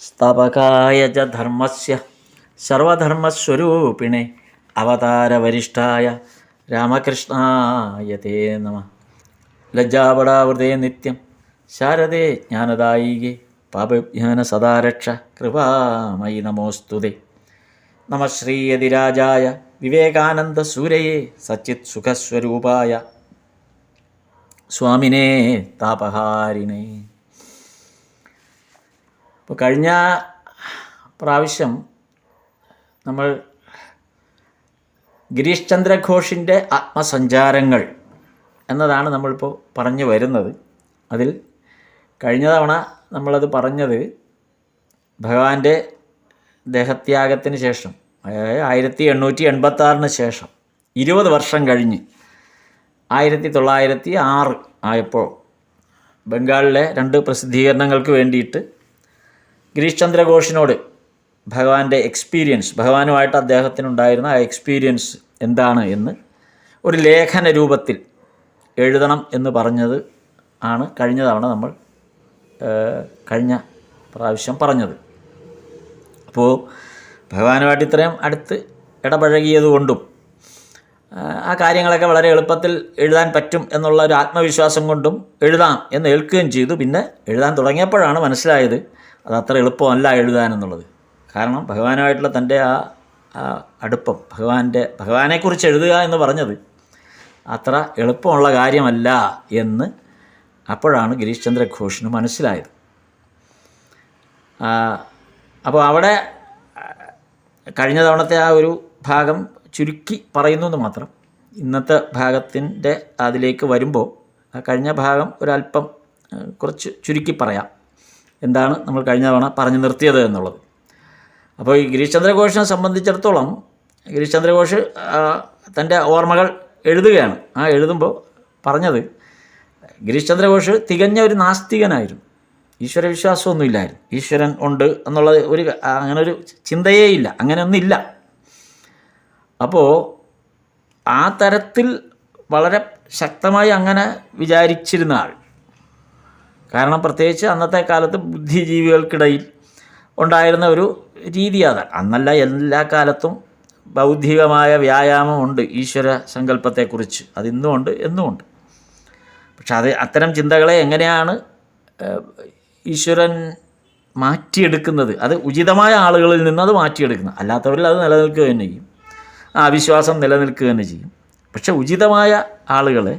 സ്ഥാപകായ ച ധർമ്മസ്യ സർവധർമ്മസ്വരൂപിണേ അവതാരവരിഷ്ഠായ രാമകൃഷ്ണായ തേ നമഃ. ലജ്ജാപടാവൃതേ നിത്യം ശാരദേ ജ്ഞാനദായികേ പാപജ്ഞാന സദാരക്ഷ കൃപാമയി നമോസ്തുതേ. നമഃ ശ്രീയതിരാജായ വിവേകാനന്ദസൂരയേ സച്ചിത് സുഖസ്വരൂപായ സ്വാമിനേ താപഹാരിണേ. ഇപ്പോൾ കഴിഞ്ഞ പ്രാവശ്യം നമ്മൾ ഗിരീഷ് ചന്ദ്ര ഘോഷിൻ്റെ ആത്മസഞ്ചാരങ്ങൾ എന്നതാണ് നമ്മളിപ്പോൾ പറഞ്ഞു വരുന്നത്. അതിൽ കഴിഞ്ഞ തവണ നമ്മളത് പറഞ്ഞത് ഭഗവാന്റെ ദേഹത്യാഗത്തിന് ശേഷം, അതായത് 1886 ശേഷം 20 വർഷം കഴിഞ്ഞ് 1906 ആയപ്പോൾ ബംഗാളിലെ 2 പ്രസിദ്ധീകരണങ്ങൾക്ക് വേണ്ടിയിട്ട് ഗിരീഷ് ചന്ദ്ര ഘോഷിനോട് ഭഗവാന്റെ എക്സ്പീരിയൻസ്, ഭഗവാനുമായിട്ട് അദ്ദേഹത്തിനുണ്ടായിരുന്ന ആ എക്സ്പീരിയൻസ് എന്താണ് എന്ന് ഒരു ലേഖന രൂപത്തിൽ എഴുതണം എന്ന് പറഞ്ഞത് ആണ് കഴിഞ്ഞ തവണ നമ്മൾ കഴിഞ്ഞ പ്രാവശ്യം പറഞ്ഞത്. അപ്പോൾ ഭഗവാനുമായിട്ട് ഇത്രയും അടുത്ത് ഇടപഴകിയതുകൊണ്ടും ആ കാര്യങ്ങളൊക്കെ വളരെ എളുപ്പത്തിൽ എഴുതാൻ പറ്റും എന്നുള്ള ഒരു ആത്മവിശ്വാസം കൊണ്ടും എഴുതാം എന്ന് ഏൽക്കുകയും ചെയ്തു. പിന്നെ എഴുതാൻ തുടങ്ങിയപ്പോഴാണ് മനസ്സിലായത് അത് അത്ര എളുപ്പമല്ല എഴുതാനെന്നുള്ളത്. കാരണം ഭഗവാനുമായിട്ടുള്ള തൻ്റെ ആ അടുപ്പം, ഭഗവാനെക്കുറിച്ച് എഴുതുക എന്ന് പറഞ്ഞത് അത്ര എളുപ്പമുള്ള കാര്യമല്ല എന്ന് അപ്പോഴാണ് ഗിരീഷ് ചന്ദ്ര ഘോഷിന് മനസ്സിലായത്. അപ്പോൾ അവിടെ കഴിഞ്ഞ തവണത്തെ ആ ഒരു ഭാഗം ചുരുക്കി പറയുന്നു എന്ന് മാത്രം. ഇന്നത്തെ ഭാഗത്തിൻ്റെ അതിലേക്ക് വരുമ്പോൾ ആ കഴിഞ്ഞ ഭാഗം ഒരല്പം കുറച്ച് ചുരുക്കി പറയാം, എന്താണ് നമ്മൾ കഴിഞ്ഞ തവണ പറഞ്ഞു നിർത്തിയത് എന്നുള്ളത്. അപ്പോൾ ഈ ഗിരീഷ് ചന്ദ്ര ഘോഷിനെ സംബന്ധിച്ചിടത്തോളം ഗിരീഷ് ചന്ദ്ര ഘോഷ് തൻ്റെ ഓർമ്മകൾ എഴുതുകയാണ്. ആ എഴുതുമ്പോൾ പറഞ്ഞത് ഗിരീഷ് ചന്ദ്ര ഘോഷ് തികഞ്ഞ ഒരു നാസ്തികനായിരുന്നു. ഈശ്വര വിശ്വാസമൊന്നുമില്ലായിരുന്നു. ഈശ്വരൻ ഉണ്ട് എന്നുള്ളത് അങ്ങനൊരു ചിന്തയേ ഇല്ല, അങ്ങനെയൊന്നുമില്ല. അപ്പോൾ ആ തരത്തിൽ വളരെ ശക്തമായി അങ്ങനെ വിചാരിച്ചിരുന്ന ആൾ. കാരണം പ്രത്യേകിച്ച് അന്നത്തെ കാലത്ത് ബുദ്ധിജീവികൾക്കിടയിൽ ഉണ്ടായിരുന്ന ഒരു രീതി അതാണ്. അന്നല്ല, എല്ലാ കാലത്തും ബൗദ്ധികമായ വ്യായാമമുണ്ട് ഈശ്വര സങ്കല്പത്തെക്കുറിച്ച്. അതിന്നുമുണ്ട്, എന്നുമുണ്ട്. പക്ഷെ അത്തരം ചിന്തകളെ എങ്ങനെയാണ് ഈശ്വരൻ മാറ്റിയെടുക്കുന്നത്, അത് ഉചിതമായ ആളുകളിൽ നിന്നത് മാറ്റിയെടുക്കുന്നത്. അല്ലാത്തവരിൽ അത് നിലനിൽക്കുക തന്നെ ചെയ്യും, ആ അവിശ്വാസം നിലനിൽക്കുക തന്നെ ചെയ്യും. പക്ഷെ ഉചിതമായ ആളുകളെ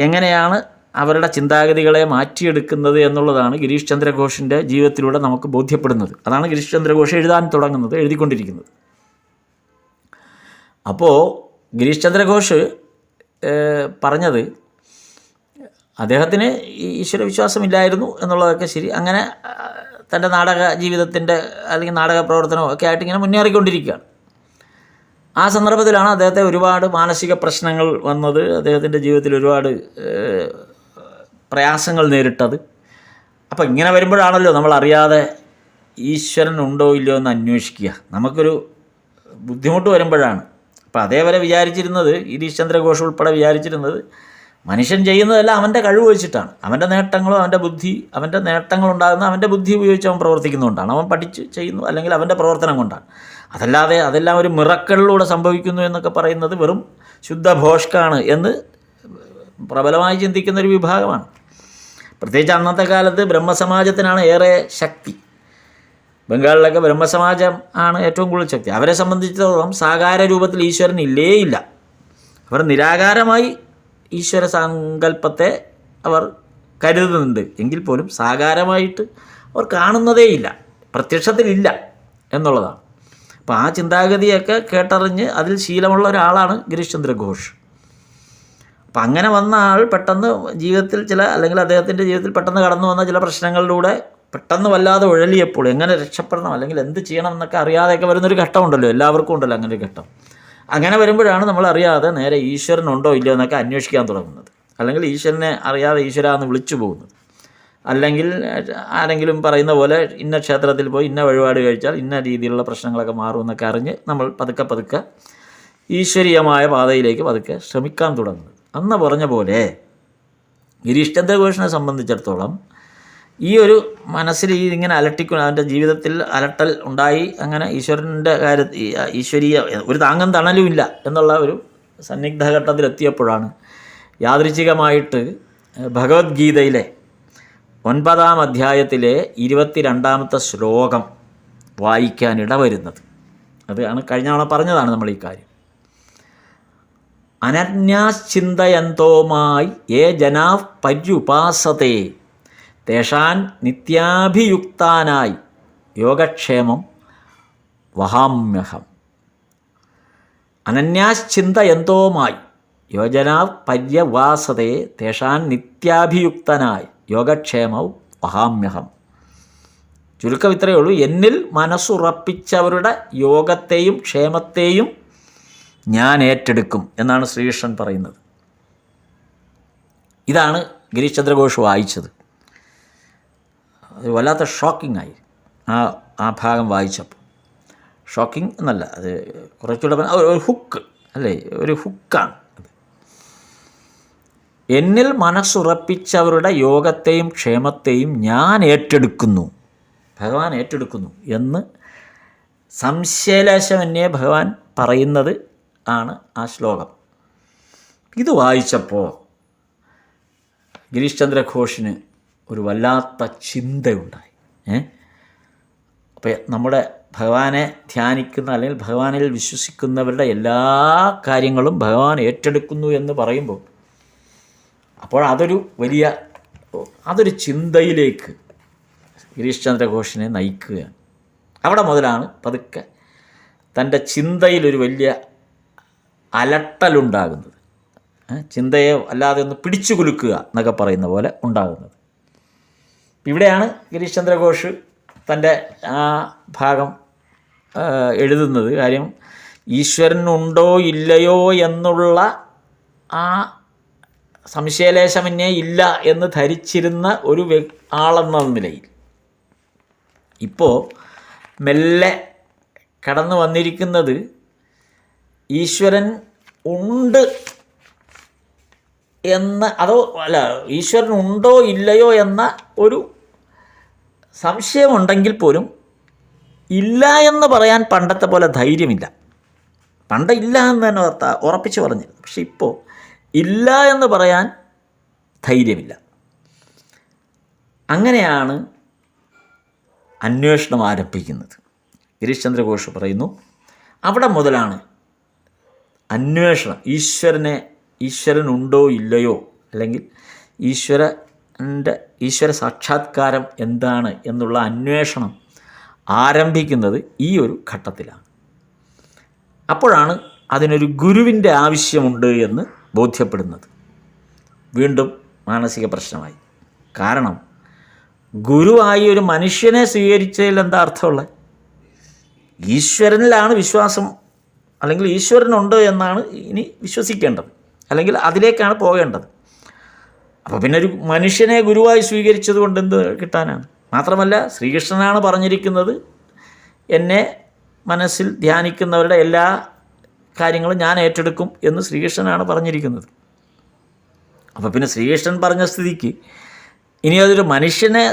എങ്ങനെയാണ് അവരുടെ ചിന്താഗതികളെ മാറ്റിയെടുക്കുന്നത് എന്നുള്ളതാണ് ഗിരീഷ് ചന്ദ്ര ഘോഷിൻ്റെ ജീവിതത്തിലൂടെ നമുക്ക് ബോധ്യപ്പെടുന്നത്. അതാണ് ഗിരീഷ് ചന്ദ്ര ഘോഷ് എഴുതാൻ തുടങ്ങുന്നത്, എഴുതിക്കൊണ്ടിരിക്കുന്നത്. അപ്പോൾ ഗിരീഷ് ചന്ദ്ര ഘോഷ് പറഞ്ഞത് അദ്ദേഹത്തിന് ഈശ്വരവിശ്വാസമില്ലായിരുന്നു എന്നുള്ളതൊക്കെ ശരി. അങ്ങനെ തൻ്റെ നാടക ജീവിതത്തിൻ്റെ അല്ലെങ്കിൽ നാടക പ്രവർത്തനവും ഒക്കെ ആയിട്ട് ഇങ്ങനെ മുന്നേറിക്കൊണ്ടിരിക്കുകയാണ്. ആ സന്ദർഭത്തിലാണ് അദ്ദേഹത്തെ ഒരുപാട് മാനസിക പ്രശ്നങ്ങൾ വന്നത്, അദ്ദേഹത്തിൻ്റെ ജീവിതത്തിൽ ഒരുപാട് പ്രയാസങ്ങൾ നേരിട്ടത്. അപ്പോൾ ഇങ്ങനെ വരുമ്പോഴാണല്ലോ നമ്മൾ അറിയാതെ ഈശ്വരൻ ഉണ്ടോ ഇല്ലയോ എന്ന് അന്വേഷിക്കുക. നമുക്കൊരു ബുദ്ധിമുട്ട് വരുമ്പോഴാണ്. അപ്പോൾ അതേവരെ വിചാരിച്ചിരുന്നത്, ഗിരീഷ് ചന്ദ്ര ഘോഷ് ഉൾപ്പെടെ വിചാരിച്ചിരുന്നത്, മനുഷ്യൻ ചെയ്യുന്നതെല്ലാം അവൻ്റെ കഴിവ് വെച്ചിട്ടാണ്. അവൻ്റെ നേട്ടങ്ങളും അവൻ്റെ ബുദ്ധി, അവൻ്റെ നേട്ടങ്ങളുണ്ടാകുന്ന അവൻ്റെ ബുദ്ധി ഉപയോഗിച്ച് അവൻ പ്രവർത്തിക്കുന്നതുകൊണ്ടാണ്, അവൻ പഠിച്ച് ചെയ്യുന്നു, അല്ലെങ്കിൽ അവൻ്റെ പ്രവർത്തനം കൊണ്ടാണ്. അതല്ലാതെ അതെല്ലാം ഒരു മിറക്കിളിലൂടെ സംഭവിക്കുന്നു എന്നൊക്കെ പറയുന്നത് വെറും ശുദ്ധ ഭോഷ്കാണ് എന്ന് പ്രബലമായി ചിന്തിക്കുന്നൊരു വിഭാഗമാണ്. പ്രത്യേകിച്ച് അന്നത്തെ കാലത്ത് ബ്രഹ്മസമാജത്തിനാണ് ഏറെ ശക്തി. ബംഗാളിലൊക്കെ ബ്രഹ്മസമാജം ആണ് ഏറ്റവും കൂടുതൽ ശക്തി. അവരെ സംബന്ധിച്ചിടത്തോളം സാകാര രൂപത്തിൽ ഈശ്വരൻ ഇല്ലേ ഇല്ല. അവർ നിരാകാരമായി ഈശ്വര സങ്കല്പത്തെ അവർ കരുതുന്നുണ്ട് എങ്കിൽ പോലും സാകാരമായിട്ട് അവർ കാണുന്നതേ ഇല്ല, പ്രത്യക്ഷത്തിലില്ല എന്നുള്ളതാണ്. അപ്പോൾ ആ ചിന്താഗതിയൊക്കെ കേട്ടറിഞ്ഞ് അതിൽ ശീലമുള്ള ഒരാളാണ് ഗിരീഷ് ചന്ദ്ര ഘോഷ്. അപ്പം അങ്ങനെ വന്ന ആൾ പെട്ടെന്ന് ജീവിതത്തിൽ അല്ലെങ്കിൽ അദ്ദേഹത്തിൻ്റെ ജീവിതത്തിൽ പെട്ടെന്ന് കടന്നു വന്ന ചില പ്രശ്നങ്ങളിലൂടെ പെട്ടെന്ന് വല്ലാതെ ഉഴലിയപ്പോൾ എങ്ങനെ രക്ഷപ്പെടണം അല്ലെങ്കിൽ എന്ത് ചെയ്യണം എന്നൊക്കെ അറിയാതെയൊക്കെ വരുന്നൊരു ഘട്ടമുണ്ടല്ലോ, എല്ലാവർക്കും ഉണ്ടല്ലോ അങ്ങനെ ഒരു ഘട്ടം. അങ്ങനെ വരുമ്പോഴാണ് നമ്മൾ അറിയാതെ നേരെ ഈശ്വരനുണ്ടോ ഇല്ലയോ എന്നൊക്കെ അന്വേഷിക്കാൻ തുടങ്ങുന്നത്, അല്ലെങ്കിൽ ഈശ്വരനെ അറിയാതെ ഈശ്വര എന്ന് വിളിച്ചു പോകുന്നത്, അല്ലെങ്കിൽ ആരെങ്കിലും പറയുന്ന പോലെ ഇന്ന ക്ഷേത്രത്തിൽ പോയി ഇന്ന വഴിപാട് കഴിച്ചാൽ ഇന്ന രീതിയിലുള്ള പ്രശ്നങ്ങളൊക്കെ മാറുമെന്നൊക്കെ അറിഞ്ഞ് നമ്മൾ പതുക്കെ ഈശ്വരീയമായ പാതയിലേക്ക് പതുക്കെ ശ്രമിക്കാൻ തുടങ്ങുന്നത്. അന്ന് പറഞ്ഞ പോലെ ഗിരീഷ് ചന്ദ്ര ഘോഷിനെ സംബന്ധിച്ചിടത്തോളം ഈ ഒരു മനസ്സിൽ ഇങ്ങനെ അലട്ടിക്കുന്ന അവൻ്റെ ജീവിതത്തിൽ അലട്ടൽ ഉണ്ടായി. അങ്ങനെ ഈശ്വരൻ്റെ കാര്യത്തിൽ ഈശ്വരീയ ഒരു താങ്ങും തണലും ഇല്ല എന്നുള്ള ഒരു സന്നിഗ്ധ ഘട്ടത്തിലെത്തിയപ്പോഴാണ് യാദൃച്ഛികമായിട്ട് ഭഗവത്ഗീതയിലെ 9-ാം അധ്യായത്തിലെ 22-ാമത്തെ ശ്ലോകം വായിക്കാൻ ഇടവരുന്നത്. അതാണ് കഴിഞ്ഞ തവണ പറഞ്ഞതാണ് നമ്മൾ ഈ കാര്യം. അനന്യാശ്ചിന്തയന്തോമായി യേ ജനാ പര്യുപാസത്തെ തേഷാൻ നിത്യാഭിയുക്താനായി യോഗക്ഷേമം വഹാമ്യഹം. അനന്യാശ്ചിന്തയന്തോമായി യോജനാ പര്യവാസത്തെ തേഷാൻ നിത്യാഭിയുക്തനായി യോഗക്ഷേമം വഹാമ്യഹം. ചുരുക്കം ഇത്രയേ ഉള്ളൂ. എന്നിൽ മനസ്സുറപ്പിച്ചവരുടെ യോഗത്തെയും ക്ഷേമത്തെയും ഞാൻ ഏറ്റെടുക്കും എന്നാണ് ശ്രീകൃഷ്ണൻ പറയുന്നത്. ഇതാണ് ഗിരീഷ് ചന്ദ്ര ഘോഷ് വായിച്ചത്. അത് വല്ലാത്ത ഷോക്കിംഗ് ആയി ആ ഭാഗം വായിച്ചപ്പോൾ. ഷോക്കിംഗ് എന്നല്ല, അത് കുറച്ചുകൂടെ ഒരു ഹുക്ക് അല്ലേ, ഒരു ഹുക്കാണ് അത്. എന്നിൽ മനസ്സുറപ്പിച്ചവരുടെ യോഗത്തെയും ക്ഷേമത്തെയും ഞാൻ ഏറ്റെടുക്കുന്നു, ഭഗവാൻ ഏറ്റെടുക്കുന്നു എന്ന് സംശയലേശമന്യേ ഭഗവാൻ പറയുന്നത് ആണ് ആ ശ്ലോകം. ഇത് വായിച്ചപ്പോൾ ഗിരീഷ് ചന്ദ്ര ഘോഷിന് ഒരു വല്ലാത്ത ചിന്തയുണ്ടായി. അപ്പോൾ നമ്മുടെ ഭഗവാനെ ധ്യാനിക്കുന്ന അല്ലെങ്കിൽ ഭഗവാനിൽ വിശ്വസിക്കുന്നവരുടെ എല്ലാ കാര്യങ്ങളും ഭഗവാൻ ഏറ്റെടുക്കുന്നു എന്ന് പറയുമ്പോൾ അപ്പോൾ അതൊരു ചിന്തയിലേക്ക് ഗിരീഷ് ചന്ദ്ര ഘോഷിനെ നയിക്കുകയാണ്. അവിടെ മുതലാണ് പതുക്കെ തൻ്റെ ചിന്തയിലൊരു വലിയ അലട്ടലുണ്ടാകുന്നത്. ചിന്തയെ അല്ലാതെ ഒന്ന് പിടിച്ചു കുലുക്കുക എന്നൊക്കെ പറയുന്ന പോലെ ഉണ്ടാകുന്നത്. ഇവിടെയാണ് ഗിരീഷ് ചന്ദ്ര ഘോഷ് തൻ്റെ ആ ഭാഗം എഴുതുന്നത്. കാര്യം ഈശ്വരനുണ്ടോ ഇല്ലയോ എന്നുള്ള ആ സംശയലേശമന്യേ ഇല്ല എന്ന് ധരിച്ചിരുന്ന ഒരു ആളെന്ന നിലയിൽ ഇപ്പോൾ മെല്ലെ കടന്നു വന്നിരിക്കുന്നത് ഈശ്വരൻ ഉണ്ട് എന്ന്, അതോ അല്ല ഈശ്വരൻ ഉണ്ടോ ഇല്ലയോ എന്ന ഒരു സംശയമുണ്ടെങ്കിൽ പോലും ഇല്ല എന്ന് പറയാൻ പണ്ടത്തെ പോലെ ധൈര്യമില്ല. പണ്ട് ഇല്ല എന്ന് തന്നെ ഉറപ്പിച്ച് പറഞ്ഞിരുന്നു. പക്ഷെ ഇപ്പോൾ ഇല്ല എന്ന് പറയാൻ ധൈര്യമില്ല. അങ്ങനെയാണ് അന്വേഷണം ആരംഭിക്കുന്നത്. ഗിരീഷ് ചന്ദ്ര ഘോഷ് പറയുന്നു അവിടെ മുതലാണ് അന്വേഷണം. ഈശ്വരനുണ്ടോ ഇല്ലയോ അല്ലെങ്കിൽ ഈശ്വര സാക്ഷാത്കാരം എന്താണ് എന്നുള്ള അന്വേഷണം ആരംഭിക്കുന്നത് ഈ ഒരു ഘട്ടത്തിലാണ്. അപ്പോഴാണ് അതിനൊരു ഗുരുവിൻ്റെ ആവശ്യമുണ്ട് എന്ന് ബോധ്യപ്പെടുന്നത്. വീണ്ടും മാനസിക പ്രശ്നമായി. കാരണം ഗുരുവായി ഒരു മനുഷ്യനെ സ്വീകരിച്ചതിൽ എന്താ അർത്ഥമുള്ളത്? ഈശ്വരനിലാണ് വിശ്വാസം, അല്ലെങ്കിൽ ഈശ്വരനുണ്ട് എന്നാണ് ഇനി വിശ്വസിക്കേണ്ടത്, അല്ലെങ്കിൽ അതിലേക്കാണ് പോകേണ്ടത്. അപ്പോൾ പിന്നെ ഒരു മനുഷ്യനെ ഗുരുവായി സ്വീകരിച്ചത് കൊണ്ട് എന്ത് കിട്ടാനാണ്? മാത്രമല്ല ശ്രീകൃഷ്ണനാണ് പറഞ്ഞിരിക്കുന്നത് എന്നെ മനസ്സിൽ ധ്യാനിക്കുന്നവരുടെ എല്ലാ കാര്യങ്ങളും ഞാൻ ഏറ്റെടുക്കും എന്ന് ശ്രീകൃഷ്ണനാണ് പറഞ്ഞിരിക്കുന്നത്. അപ്പോൾ പിന്നെ ശ്രീകൃഷ്ണൻ പറഞ്ഞ സ്ഥിതിക്ക് ഇനി അതൊരു മനുഷ്യനെ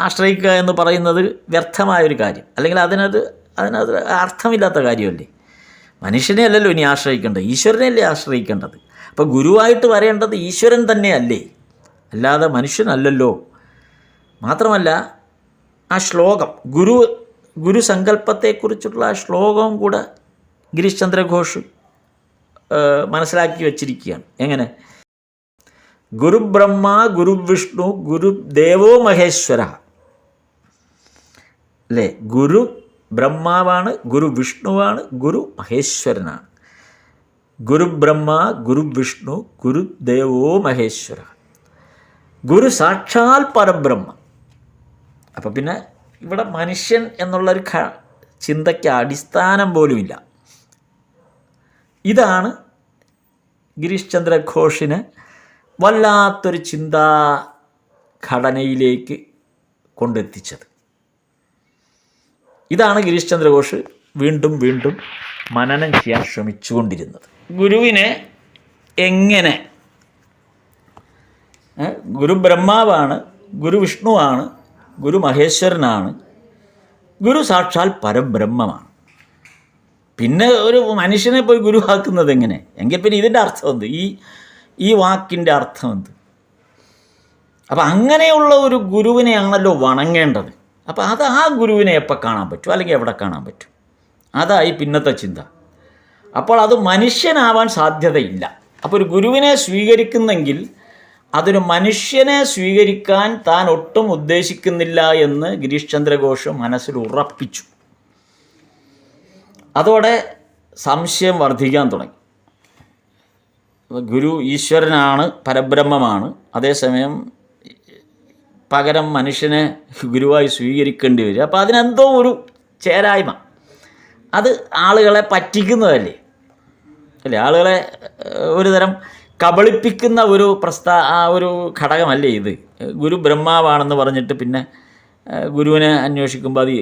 ആശ്രയിക്കുക എന്ന് പറയുന്നത് വ്യർത്ഥമായൊരു കാര്യം, അല്ലെങ്കിൽ അതിനത് അർത്ഥമില്ലാത്ത കാര്യമല്ലേ. മനുഷ്യനെ അല്ലല്ലോ ഇനി ആശ്രയിക്കേണ്ടത്, ഈശ്വരനെയല്ലേ ആശ്രയിക്കേണ്ടത്. അപ്പോൾ ഗുരുവായിട്ട് വരേണ്ടത് ഈശ്വരൻ തന്നെയല്ലേ, അല്ലാതെ മനുഷ്യനല്ലല്ലോ. മാത്രമല്ല ആ ശ്ലോകം ഗുരു സങ്കല്പത്തെക്കുറിച്ചുള്ള ആ ശ്ലോകവും കൂടെ ഗിരീഷ് ചന്ദ്ര ഘോഷ് മനസ്സിലാക്കി വച്ചിരിക്കുകയാണ്. എങ്ങനെ? ഗുരു ബ്രഹ്മ ഗുരു വിഷ്ണു ഗുരുദേവോ മഹേശ്വര അല്ലേ? ഗുരു ബ്രഹ്മാവാണ്, ഗുരു വിഷ്ണുവാണ്, ഗുരു മഹേശ്വരനാണ്. ഗുരു ബ്രഹ്മ ഗുരു വിഷ്ണു ഗുരുദേവോ മഹേശ്വര, ഗുരു സാക്ഷാൽ പരബ്രഹ്മ. അപ്പോൾ പിന്നെ ഇവിടെ മനുഷ്യൻ എന്നുള്ളൊരു ചിന്തയ്ക്ക് അടിസ്ഥാനം പോലുമില്ല. ഇതാണ് ഗിരീഷ് ചന്ദ്ര ഘോഷിനെ വല്ലാത്തൊരു ചിന്താഘടനയിലേക്ക് കൊണ്ടെത്തിച്ചത്. ഇതാണ് ഗിരീഷ് ചന്ദ്ര ഘോഷ് വീണ്ടും വീണ്ടും മനനം ചെയ്യാൻ ശ്രമിച്ചുകൊണ്ടിരുന്നത്. ഗുരുവിനെ എങ്ങനെ, ഗുരു ബ്രഹ്മാവാണ്, ഗുരു വിഷ്ണുവാണ്, ഗുരു മഹേശ്വരനാണ്, ഗുരു സാക്ഷാൽ പരബ്രഹ്മമാണ്. പിന്നെ ഒരു മനുഷ്യനെ പോയി ഗുരുവാക്കുന്നത് എങ്ങനെ? എങ്കിൽ പിന്നെ ഇതിൻ്റെ അർത്ഥം എന്ത്? ഈ വാക്കിൻ്റെ അർത്ഥം എന്ത്? അപ്പം അങ്ങനെയുള്ള ഒരു ഗുരുവിനെയാണല്ലോ വണങ്ങേണ്ടത്. അപ്പോൾ അത് ആ ഗുരുവിനെ എപ്പോൾ കാണാൻ പറ്റും, അല്ലെങ്കിൽ എവിടെ കാണാൻ പറ്റും? അതായി പിന്നത്തെ ചിന്ത. അപ്പോൾ അത് മനുഷ്യനാവാൻ സാധ്യതയില്ല. അപ്പോൾ ഒരു ഗുരുവിനെ സ്വീകരിക്കുന്നെങ്കിൽ അതൊരു മനുഷ്യനെ സ്വീകരിക്കാൻ താൻ ഒട്ടും ഉദ്ദേശിക്കുന്നില്ല എന്ന് ഗിരീഷ് ചന്ദ്ര ഘോഷ് മനസ്സിൽ ഉറപ്പിച്ചു. അതോടെ സംശയം വർദ്ധിക്കാൻ തുടങ്ങി. ഗുരു ഈശ്വരനാണ്, പരബ്രഹ്മമാണ്, അതേസമയം പകരം മനുഷ്യനെ ഗുരുവായി സ്വീകരിക്കേണ്ടി വരും. അപ്പോൾ അതിനെന്തോ ഒരു ചേരായ്മ, അത് ആളുകളെ പറ്റിക്കുന്നതല്ലേ അല്ലേ? ആളുകളെ ഒരു തരം കബളിപ്പിക്കുന്ന ഒരു ഒരു ഘടകമല്ലേ ഇത്? ഗുരു ബ്രഹ്മാവാണെന്ന് പറഞ്ഞിട്ട് പിന്നെ ഗുരുവിനെ അന്വേഷിക്കുമ്പോൾ അത്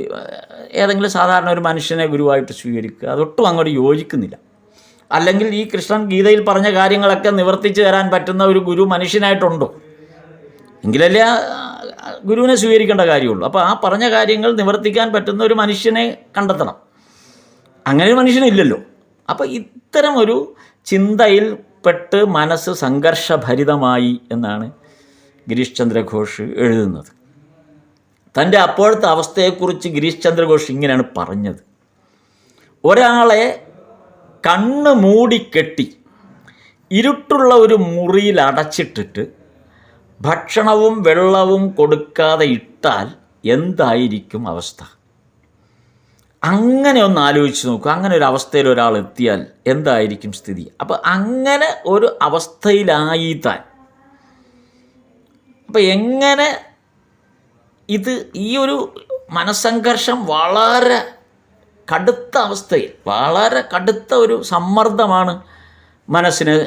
ഏതെങ്കിലും സാധാരണ ഒരു മനുഷ്യനെ ഗുരുവായിട്ട് സ്വീകരിക്കുക, അതൊട്ടും അങ്ങോട്ട് യോജിക്കുന്നില്ല. അല്ലെങ്കിൽ ഈ കൃഷ്ണൻ ഗീതയിൽ പറഞ്ഞ കാര്യങ്ങളൊക്കെ നിവർത്തിച്ച് തരാൻ പറ്റുന്ന ഒരു ഗുരു മനുഷ്യനായിട്ടുണ്ടോ? എങ്കിലല്ലേ ഗുരുവിനെ സ്വീകരിക്കേണ്ട കാര്യമുള്ളൂ. അപ്പോൾ ആ പറഞ്ഞ കാര്യങ്ങൾ നിവർത്തിക്കാൻ പറ്റുന്ന ഒരു മനുഷ്യനെ കണ്ടെത്തണം. അങ്ങനെ ഒരു മനുഷ്യനില്ലല്ലോ. അപ്പോൾ ഇത്തരം ഒരു ചിന്തയിൽ പെട്ട് മനസ്സ് സംഘർഷഭരിതമായി എന്നാണ് ഗിരീഷ് ചന്ദ്ര ഘോഷ് എഴുതുന്നത്. തൻ്റെ അപ്പോഴത്തെ അവസ്ഥയെക്കുറിച്ച് ഗിരീഷ് ചന്ദ്ര ഘോഷ് ഇങ്ങനെയാണ് പറഞ്ഞത്: ഒരാളെ കണ്ണ് മൂടിക്കെട്ടി ഇരുട്ടുള്ള ഒരു മുറിയിൽ അടച്ചിട്ടിട്ട് ഭക്ഷണവും വെള്ളവും കൊടുക്കാതെ ഇട്ടാൽ എന്തായിരിക്കും അവസ്ഥ? അങ്ങനെ ഒന്ന് ആലോചിച്ച് നോക്കൂ. അങ്ങനെ ഒരു അവസ്ഥയിൽ ഒരാൾ എത്തിയാൽ എന്തായിരിക്കും സ്ഥിതി? അപ്പോൾ അങ്ങനെ ഒരു അവസ്ഥയിലായി താൻ. അപ്പോൾ എങ്ങനെ ഇത് ഈ ഒരു മനസ്സംഘർഷം വളരെ കടുത്ത അവസ്ഥയിൽ, വളരെ കടുത്ത ഒരു സമ്മർദ്ദമാണ് മനസ്സിനെ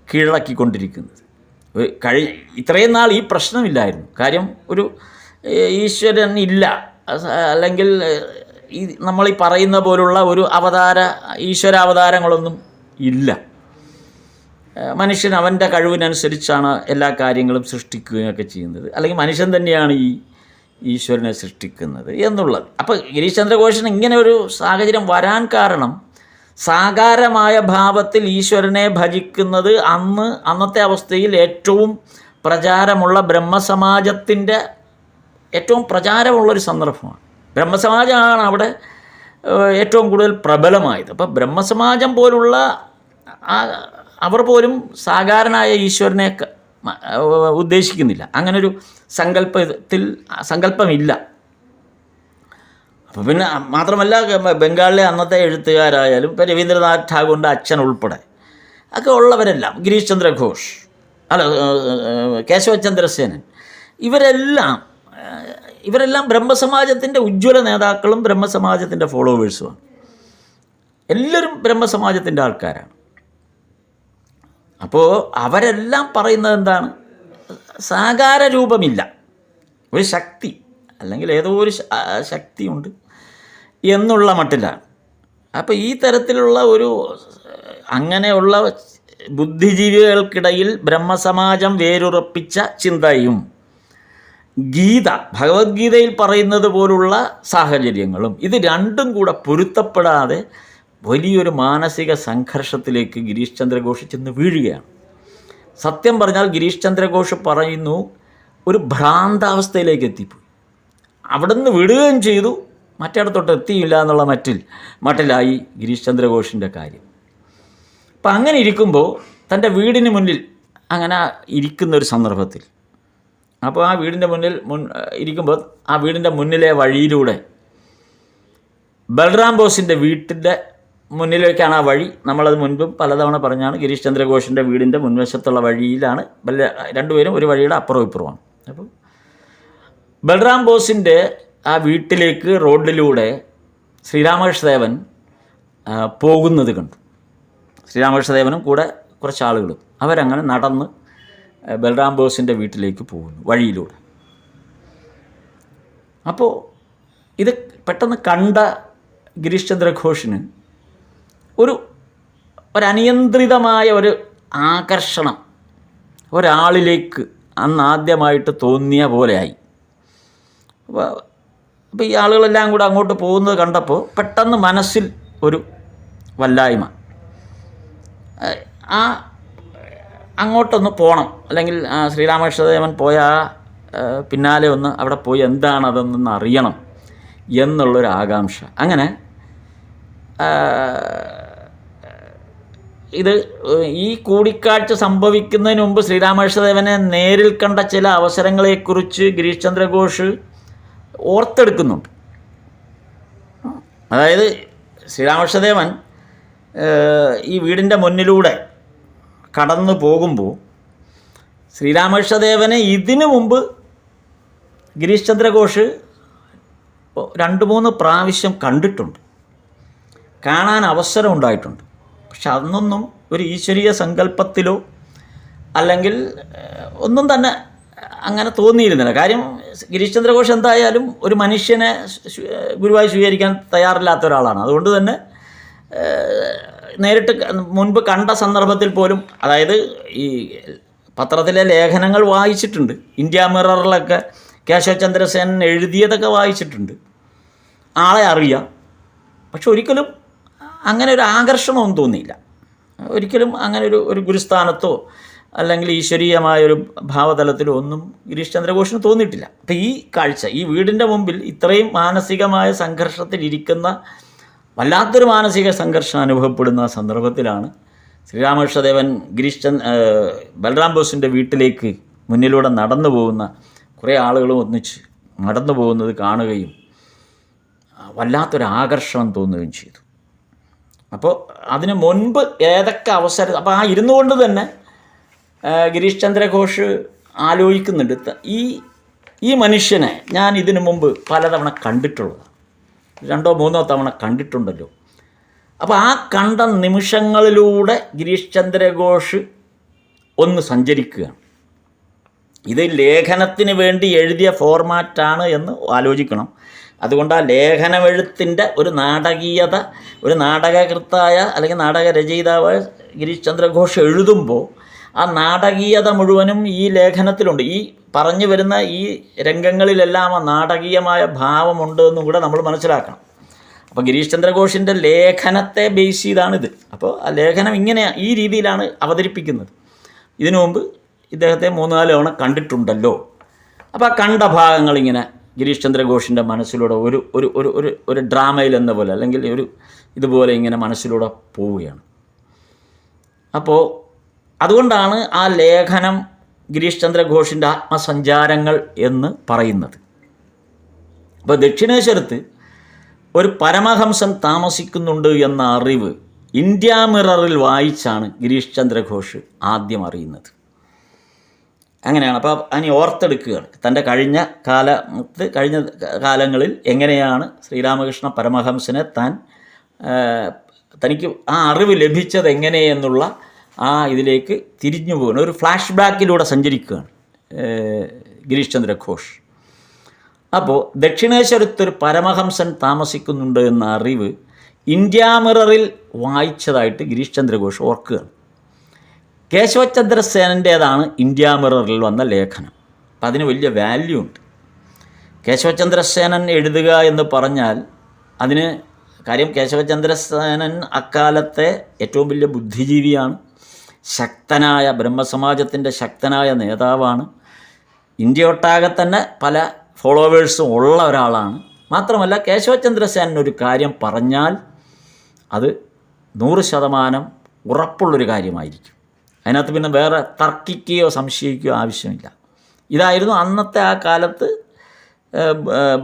കീഴടക്കിക്കൊണ്ടിരിക്കുന്നത്. ഇത്രയും നാൾ ഈ പ്രശ്നമില്ലായിരുന്നു. കാര്യം ഒരു ഈശ്വരൻ ഇല്ല, അല്ലെങ്കിൽ ഈ നമ്മളീ പറയുന്ന പോലുള്ള ഒരു ഈശ്വരാവതാരങ്ങളൊന്നും ഇല്ല. മനുഷ്യൻ അവൻ്റെ കഴിവിനനുസരിച്ചാണ് എല്ലാ കാര്യങ്ങളും സൃഷ്ടിക്കുകയൊക്കെ ചെയ്യുന്നത്, അല്ലെങ്കിൽ മനുഷ്യൻ തന്നെയാണ് ഈ ഈശ്വരനെ സൃഷ്ടിക്കുന്നത് എന്നുള്ളത്. അപ്പോൾ ഗിരീഷ് ചന്ദ്ര ഘോഷിന് ഇങ്ങനെ ഒരു സാഹചര്യം വരാൻ കാരണം സാകാരമായ ഭാവത്തിൽ ഈശ്വരനെ ഭജിക്കുന്നത് അന്നത്തെ അവസ്ഥയിൽ ഏറ്റവും പ്രചാരമുള്ള ബ്രഹ്മസമാജത്തിൻ്റെ ഏറ്റവും പ്രചാരമുള്ളൊരു സന്ദർഭമാണ്. ബ്രഹ്മസമാജമാണ് അവിടെ ഏറ്റവും കൂടുതൽ പ്രബലമായത്. അപ്പോൾ ബ്രഹ്മസമാജം പോലുള്ള അവർ പോലും സാകാരനായ ഈശ്വരനെ ഉദ്ദേശിക്കുന്നില്ല. അങ്ങനൊരു സങ്കല്പമില്ല. അപ്പോൾ പിന്നെ മാത്രമല്ല, ബംഗാളിലെ അന്നത്തെ എഴുത്തുകാരായാലും ഇപ്പോൾ രവീന്ദ്രനാഥ് ടാഗോറിൻ്റെ അച്ഛൻ ഉൾപ്പെടെ ഒക്കെ ഉള്ളവരെല്ലാം, ഗിരീഷ് ചന്ദ്ര ഘോഷ്, കേശവചന്ദ്രസേനൻ, ഇവരെല്ലാം ബ്രഹ്മസമാജത്തിൻ്റെ ഉജ്ജ്വല നേതാക്കളും ബ്രഹ്മസമാജത്തിൻ്റെ ഫോളോവേഴ്സുമാണ്. എല്ലാവരും ബ്രഹ്മസമാജത്തിൻ്റെ ആൾക്കാരാണ്. അപ്പോൾ അവരെല്ലാം പറയുന്നത് എന്താണ്? സാകാര രൂപമില്ല, ഒരു ശക്തി അല്ലെങ്കിൽ ഏതോ ഒരു ശക്തിയുണ്ട് എന്നുള്ള മട്ടിലാണ്. അപ്പോൾ ഈ തരത്തിലുള്ള അങ്ങനെയുള്ള ബുദ്ധിജീവികൾക്കിടയിൽ ബ്രഹ്മസമാജം വേരുറപ്പിച്ച ചിന്തയും ഭഗവത്ഗീതയിൽ പറയുന്നത് പോലുള്ള സാഹചര്യങ്ങളും ഇത് രണ്ടും കൂടെ പൊരുത്തപ്പെടാതെ വലിയൊരു മാനസിക സംഘർഷത്തിലേക്ക് ഗിരീഷ് ചന്ദ്ര ഘോഷ് ചെന്ന് വീഴുകയാണ്. സത്യം പറഞ്ഞാൽ ഗിരീഷ് ചന്ദ്ര ഘോഷ് പറയുന്നു, ഒരു ഭ്രാന്താവസ്ഥയിലേക്ക് എത്തിപ്പോയി. അവിടെ നിന്ന് വിടുകയും ചെയ്തു, മറ്റിടത്തോട്ട് എത്തിയില്ല എന്നുള്ള മട്ടിലായി ഗിരീഷ് ചന്ദ്ര ഘോഷിൻ്റെ കാര്യം. അപ്പം അങ്ങനെ ഇരിക്കുമ്പോൾ തൻ്റെ വീടിന് മുന്നിൽ അങ്ങനെ ഇരിക്കുന്നൊരു സന്ദർഭത്തിൽ, അപ്പോൾ ആ വീടിൻ്റെ ഇരിക്കുമ്പോൾ ആ വീടിൻ്റെ മുന്നിലെ വഴിയിലൂടെ ബൽറാം ബോസിൻ്റെ വീട്ടിൻ്റെ മുന്നിലേക്കാണ് ആ വഴി. നമ്മളത് മുൻപും പലതവണ പറഞ്ഞാണ്. ഗിരീഷ് ചന്ദ്ര ഘോഷിൻ്റെ വീടിൻ്റെ മുൻവശത്തുള്ള വഴിയിലാണ് രണ്ടുപേരും ഒരു വഴിയുടെ അപ്പുറവും ഇപ്പുറമാണ്. അപ്പോൾ ബൽറാം ബോസിൻ്റെ ആ വീട്ടിലേക്ക് റോഡിലൂടെ ശ്രീരാമകൃഷ്ണദേവൻ പോകുന്നത് കണ്ടു. ശ്രീരാമകൃഷ്ണദേവനും കൂടെ കുറച്ച് ആളുകളും അവരങ്ങനെ നടന്ന് ബൽറാം ബോസിൻ്റെ വീട്ടിലേക്ക് പോകുന്നു വഴിയിലൂടെ. അപ്പോൾ ഇത് പെട്ടെന്ന് കണ്ട ഗിരീഷ് ചന്ദ്ര ഘോഷിന് ഒരു അനിയന്ത്രിതമായ ഒരു ആകർഷണം ഒരാളിലേക്ക് അന്ന് ആദ്യമായിട്ട് തോന്നിയ പോലെയായി. അപ്പോൾ ഈ ആളുകളെല്ലാം കൂടെ അങ്ങോട്ട് പോകുന്നത് കണ്ടപ്പോൾ പെട്ടെന്ന് മനസ്സിൽ ഒരു വല്ലായ്മ, ആ അങ്ങോട്ടൊന്ന് പോകണം, അല്ലെങ്കിൽ ശ്രീരാമകൃഷ്ണദേവൻ പോയ പിന്നാലെ ഒന്ന് അവിടെ പോയി എന്താണതെന്നൊന്ന് അറിയണം എന്നുള്ളൊരു ആകാംക്ഷ. അങ്ങനെ ഇത് ഈ കൂടിക്കാഴ്ച സംഭവിക്കുന്നതിന് മുമ്പ് ശ്രീരാമകൃഷ്ണദേവനെ നേരിൽ കണ്ട ചില അവസരങ്ങളെക്കുറിച്ച് ഗിരീഷ് ചന്ദ്ര ഘോഷ് ഓർത്തെടുക്കുന്നുണ്ട്. അതായത് ശ്രീരാമകൃഷ്ണദേവൻ ഈ വീടിൻ്റെ മുന്നിലൂടെ കടന്നു പോകുമ്പോൾ ശ്രീരാമകൃഷ്ണദേവനെ ഇതിനു മുമ്പ് ഗിരീഷ് ചന്ദ്ര ഘോഷ് 2-3 പ്രാവശ്യം കണ്ടിട്ടുണ്ട്, കാണാൻ അവസരം ഉണ്ടായിട്ടുണ്ട്. പക്ഷെ അന്നൊന്നും ഒരു ഈശ്വരീയ സങ്കല്പത്തിലോ അല്ലെങ്കിൽ ഒന്നും തന്നെ അങ്ങനെ തോന്നിയിരുന്നില്ല. കാര്യം ഗിരീഷ് ചന്ദ്ര ഘോഷ് എന്തായാലും ഒരു മനുഷ്യനെ ഗുരുവായി സ്വീകരിക്കാൻ തയ്യാറില്ലാത്ത ഒരാളാണ്. അതുകൊണ്ട് തന്നെ നേരിട്ട് മുൻപ് കണ്ട സന്ദർഭത്തിൽ പോലും, അതായത് ഈ പത്രത്തിലെ ലേഖനങ്ങൾ വായിച്ചിട്ടുണ്ട്, ഇന്ത്യ മിററിലൊക്കെ കേശവചന്ദ്രസേനൻ എഴുതിയതൊക്കെ വായിച്ചിട്ടുണ്ട്, ആളെ അറിയാം. പക്ഷെ ഒരിക്കലും അങ്ങനെ ഒരു ആകർഷണമൊന്നും തോന്നിയില്ല. ഒരിക്കലും അങ്ങനെ ഒരു ഗുരുസ്ഥാനത്തോ അല്ലെങ്കിൽ ഈശ്വരീയമായൊരു ഭാവതലത്തിലോ ഒന്നും ഗിരീഷ് ചന്ദ്ര ഘോഷിന് തോന്നിയിട്ടില്ല. അപ്പം ഈ കാഴ്ച, ഈ വീടിൻ്റെ മുമ്പിൽ ഇത്രയും മാനസികമായ സംഘർഷത്തിലിരിക്കുന്ന, വല്ലാത്തൊരു മാനസിക സംഘർഷം അനുഭവപ്പെടുന്ന സന്ദർഭത്തിലാണ് ശ്രീരാമകൃഷ്ണദേവൻ ബൽറാം ബോസിൻ്റെ വീട്ടിലേക്ക് മുന്നിലൂടെ നടന്നു പോകുന്ന കുറേ ആളുകളും ഒന്നിച്ച് നടന്നു പോകുന്നത് കാണുകയും വല്ലാത്തൊരു ആകർഷണം തോന്നുകയും ചെയ്തു. അപ്പോൾ അതിന് മുൻപ് ഏതൊക്കെ അവസരം, അപ്പോൾ ആ ഇരുന്നു കൊണ്ട് തന്നെ ഗിരീഷ് ചന്ദ്ര ഘോഷ് ആലോചിക്കുന്നുണ്ട്, ഈ മനുഷ്യനെ ഞാൻ ഇതിനു മുമ്പ് പലതവണ കണ്ടിട്ടുള്ളതാണ്, 2-3 തവണ കണ്ടിട്ടുണ്ടല്ലോ. അപ്പോൾ ആ കണ്ട നിമിഷങ്ങളിലൂടെ ഗിരീഷ് ചന്ദ്ര ഘോഷ് ഒന്ന് സഞ്ചരിക്കുകയാണ്. ഇത് ലേഖനത്തിന് വേണ്ടി എഴുതിയ ഫോർമാറ്റാണ് എന്ന് ആലോചിക്കണം. അതുകൊണ്ട് ആ ലേഖനമെഴുത്തിൻ്റെ ഒരു നാടകീയത, ഒരു നാടകകൃത്തായ അല്ലെങ്കിൽ നാടകരചയിതാവായ ഗിരീഷ് ചന്ദ്ര ഘോഷ് എഴുതുമ്പോൾ ആ നാടകീയത മുഴുവനും ഈ ലേഖനത്തിലുണ്ട്. ഈ പറഞ്ഞു വരുന്ന ഈ രംഗങ്ങളിലെല്ലാം ആ നാടകീയമായ ഭാവമുണ്ട് എന്നും കൂടെ നമ്മൾ മനസ്സിലാക്കണം. അപ്പോൾ ഗിരീഷ് ചന്ദ്ര ഘോഷിൻ്റെ ലേഖനത്തെ ബേസ് ചെയ്താണിത്. അപ്പോൾ ആ ലേഖനം ഇങ്ങനെ ഈ രീതിയിലാണ് അവതരിപ്പിക്കുന്നത്. ഇതിനു മുമ്പ് ഇദ്ദേഹത്തെ 3-4 തവണ കണ്ടിട്ടുണ്ടല്ലോ. അപ്പോൾ ആ കണ്ട ഭാഗങ്ങളിങ്ങനെ ഗിരീഷ് ചന്ദ്ര ഘോഷിൻ്റെ മനസ്സിലൂടെ ഒരു ഡ്രാമയിൽ എന്ന പോലെ അല്ലെങ്കിൽ ഇതുപോലെ ഇങ്ങനെ മനസ്സിലൂടെ പോവുകയാണ്. അപ്പോൾ അതുകൊണ്ടാണ് ആ ലേഖനം ഗിരീഷ് ചന്ദ്ര ഘോഷിൻ്റെ ആത്മസഞ്ചാരങ്ങൾ എന്ന് പറയുന്നത്. അപ്പോൾ ദക്ഷിണേശ്വരത്ത് ഒരു പരമഹംസൻ താമസിക്കുന്നുണ്ട് എന്ന അറിവ് ഇന്ത്യ മിററിൽ വായിച്ചാണ് ഗിരീഷ് ചന്ദ്ര ഘോഷ് ആദ്യം അറിയുന്നത്. അങ്ങനെയാണ്. അപ്പോൾ അതിനെ ഓർത്തെടുക്കുകയാണ്. തൻ്റെ കഴിഞ്ഞ കാലങ്ങളിൽ എങ്ങനെയാണ് ശ്രീരാമകൃഷ്ണ പരമഹംസനെ തനിക്ക് ആ അറിവ് ലഭിച്ചത് എങ്ങനെയെന്നുള്ള ഇതിലേക്ക് തിരിഞ്ഞു പോകുന്ന ഒരു ഫ്ലാഷ് ബാക്കിലൂടെ സഞ്ചരിക്കുകയാണ് ഗിരീഷ് ചന്ദ്ര ഘോഷ്. അപ്പോൾ ദക്ഷിണേശ്വരത്തൊരു പരമഹംസൻ താമസിക്കുന്നുണ്ട് എന്ന അറിവ് ഇന്ത്യ മിററിൽ വായിച്ചതായിട്ട് ഗിരീഷ് ചന്ദ്ര ഘോഷ് ഓർക്കുകയാണ്. കേശവചന്ദ്രസേനൻ്റേതാണ് ഇന്ത്യ മിററിൽ വന്ന ലേഖനം. അപ്പം അതിന് വലിയ വാല്യൂ ഉണ്ട്. കേശവചന്ദ്രസേനൻ എഴുതുക എന്ന് പറഞ്ഞാൽ അതിന് കാര്യം, കേശവചന്ദ്രസേനൻ അക്കാലത്തെ ഏറ്റവും വലിയ ബുദ്ധിജീവിയാണ്, ശക്തനായ ബ്രഹ്മസമാജത്തിൻ്റെ ശക്തനായ നേതാവാണ്, ഇന്ത്യയൊട്ടാകെ തന്നെ പല ഫോളോവേഴ്സും ഉള്ള ഒരാളാണ്. മാത്രമല്ല കേശവചന്ദ്രസേനൻ ഒരു കാര്യം പറഞ്ഞാൽ അത് 100% ഉറപ്പുള്ളൊരു കാര്യമായിരിക്കും. അതിനകത്ത് പിന്നെ വേറെ തർക്കിക്കുകയോ സംശയിക്കുകയോ ആവശ്യമില്ല. ഇതായിരുന്നു അന്നത്തെ ആ കാലത്ത്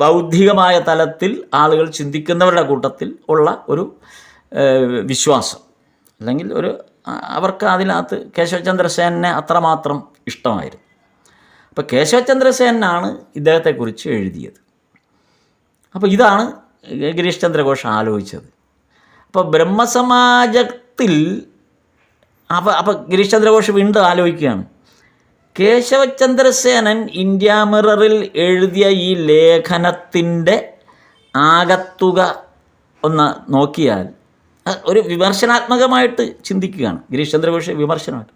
ബൗദ്ധികമായ തലത്തിൽ ആളുകൾ ചിന്തിക്കുന്നവരുടെ കൂട്ടത്തിൽ ഉള്ള ഒരു വിശ്വാസം, അല്ലെങ്കിൽ അവർക്ക് അതിനകത്ത് കേശവചന്ദ്രസേനനെ അത്രമാത്രം ഇഷ്ടമായിരുന്നു. അപ്പോൾ കേശവചന്ദ്രസേനാണ് ഇദ്ദേഹത്തെക്കുറിച്ച് എഴുതിയത്. അപ്പോൾ ഇതാണ് ഗിരീഷ് ചന്ദ്ര ഘോഷ് ആലോചിച്ചത്. അപ്പോൾ ബ്രഹ്മസമാജത്തിൽ അപ്പോൾ ഗിരീഷ് ചന്ദ്ര ഘോഷ് വീണ്ടും ആലോചിക്കുകയാണ്, കേശവചന്ദ്രസേനൻ ഇന്ത്യ മിററിൽ എഴുതിയ ഈ ലേഖനത്തിൻ്റെ ആകത്തുക ഒന്ന് നോക്കിയാൽ ഒരു വിമർശനാത്മകമായിട്ട് ചിന്തിക്കുകയാണ് ഗിരീഷ് ചന്ദ്ര ഘോഷ്. വിമർശനമായിട്ട്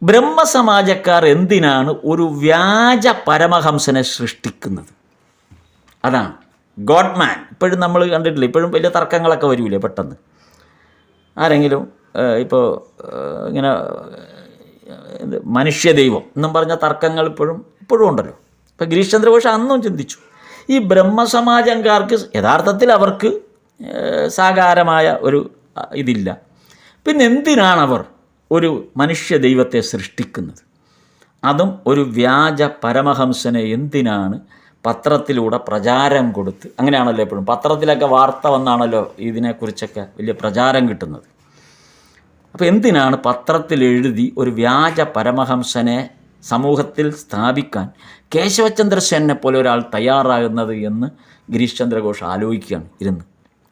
ബ്രഹ്മസമാജക്കാർ എന്തിനാണ് ഒരു വ്യാജ പരമഹംസനെ സൃഷ്ടിക്കുന്നത്? അതാണ് ഗോഡ്മാൻ. ഇപ്പോഴും നമ്മൾ കണ്ടിട്ടില്ല, ഇപ്പോഴും വലിയ തർക്കങ്ങളൊക്കെ വരില്ലേ പെട്ടെന്ന്. ആരെങ്കിലും ഇപ്പോൾ ഇങ്ങനെ മനുഷ്യദൈവം എന്നും പറഞ്ഞ തർക്കങ്ങൾ ഇപ്പോഴും ഉണ്ടല്ലോ. ഇപ്പോൾ ഗിരീഷ് ചന്ദ്ര ഘോഷ് അന്നും ചിന്തിച്ചു, ഈ ബ്രഹ്മസമാജക്കാർക്ക് യഥാർത്ഥത്തിൽ അവർക്ക് സാകാരമായ ഒരു ഇതില്ല, പിന്നെ എന്തിനാണവർ ഒരു മനുഷ്യ ദൈവത്തെ സൃഷ്ടിക്കുന്നത്? അതും ഒരു വ്യാജ പരമഹംസനെ എന്തിനാണ് പത്രത്തിലൂടെ പ്രചാരം കൊടുത്ത്? അങ്ങനെയാണല്ലോ എപ്പോഴും പത്രത്തിലൊക്കെ വാർത്ത വന്നാണല്ലോ ഇതിനെക്കുറിച്ചൊക്കെ വലിയ പ്രചാരം കിട്ടുന്നത്. അപ്പോൾ എന്തിനാണ് പത്രത്തിൽ എഴുതി ഒരു വ്യാജ പരമഹംസനെ സമൂഹത്തിൽ സ്ഥാപിക്കാൻ കേശവചന്ദ്ര സെന്നെ പോലെ ഒരാൾ തയ്യാറാകുന്നത് എന്ന് ഗിരീഷ് ചന്ദ്ര ഘോഷ് ആലോചിക്കുകയാണ്,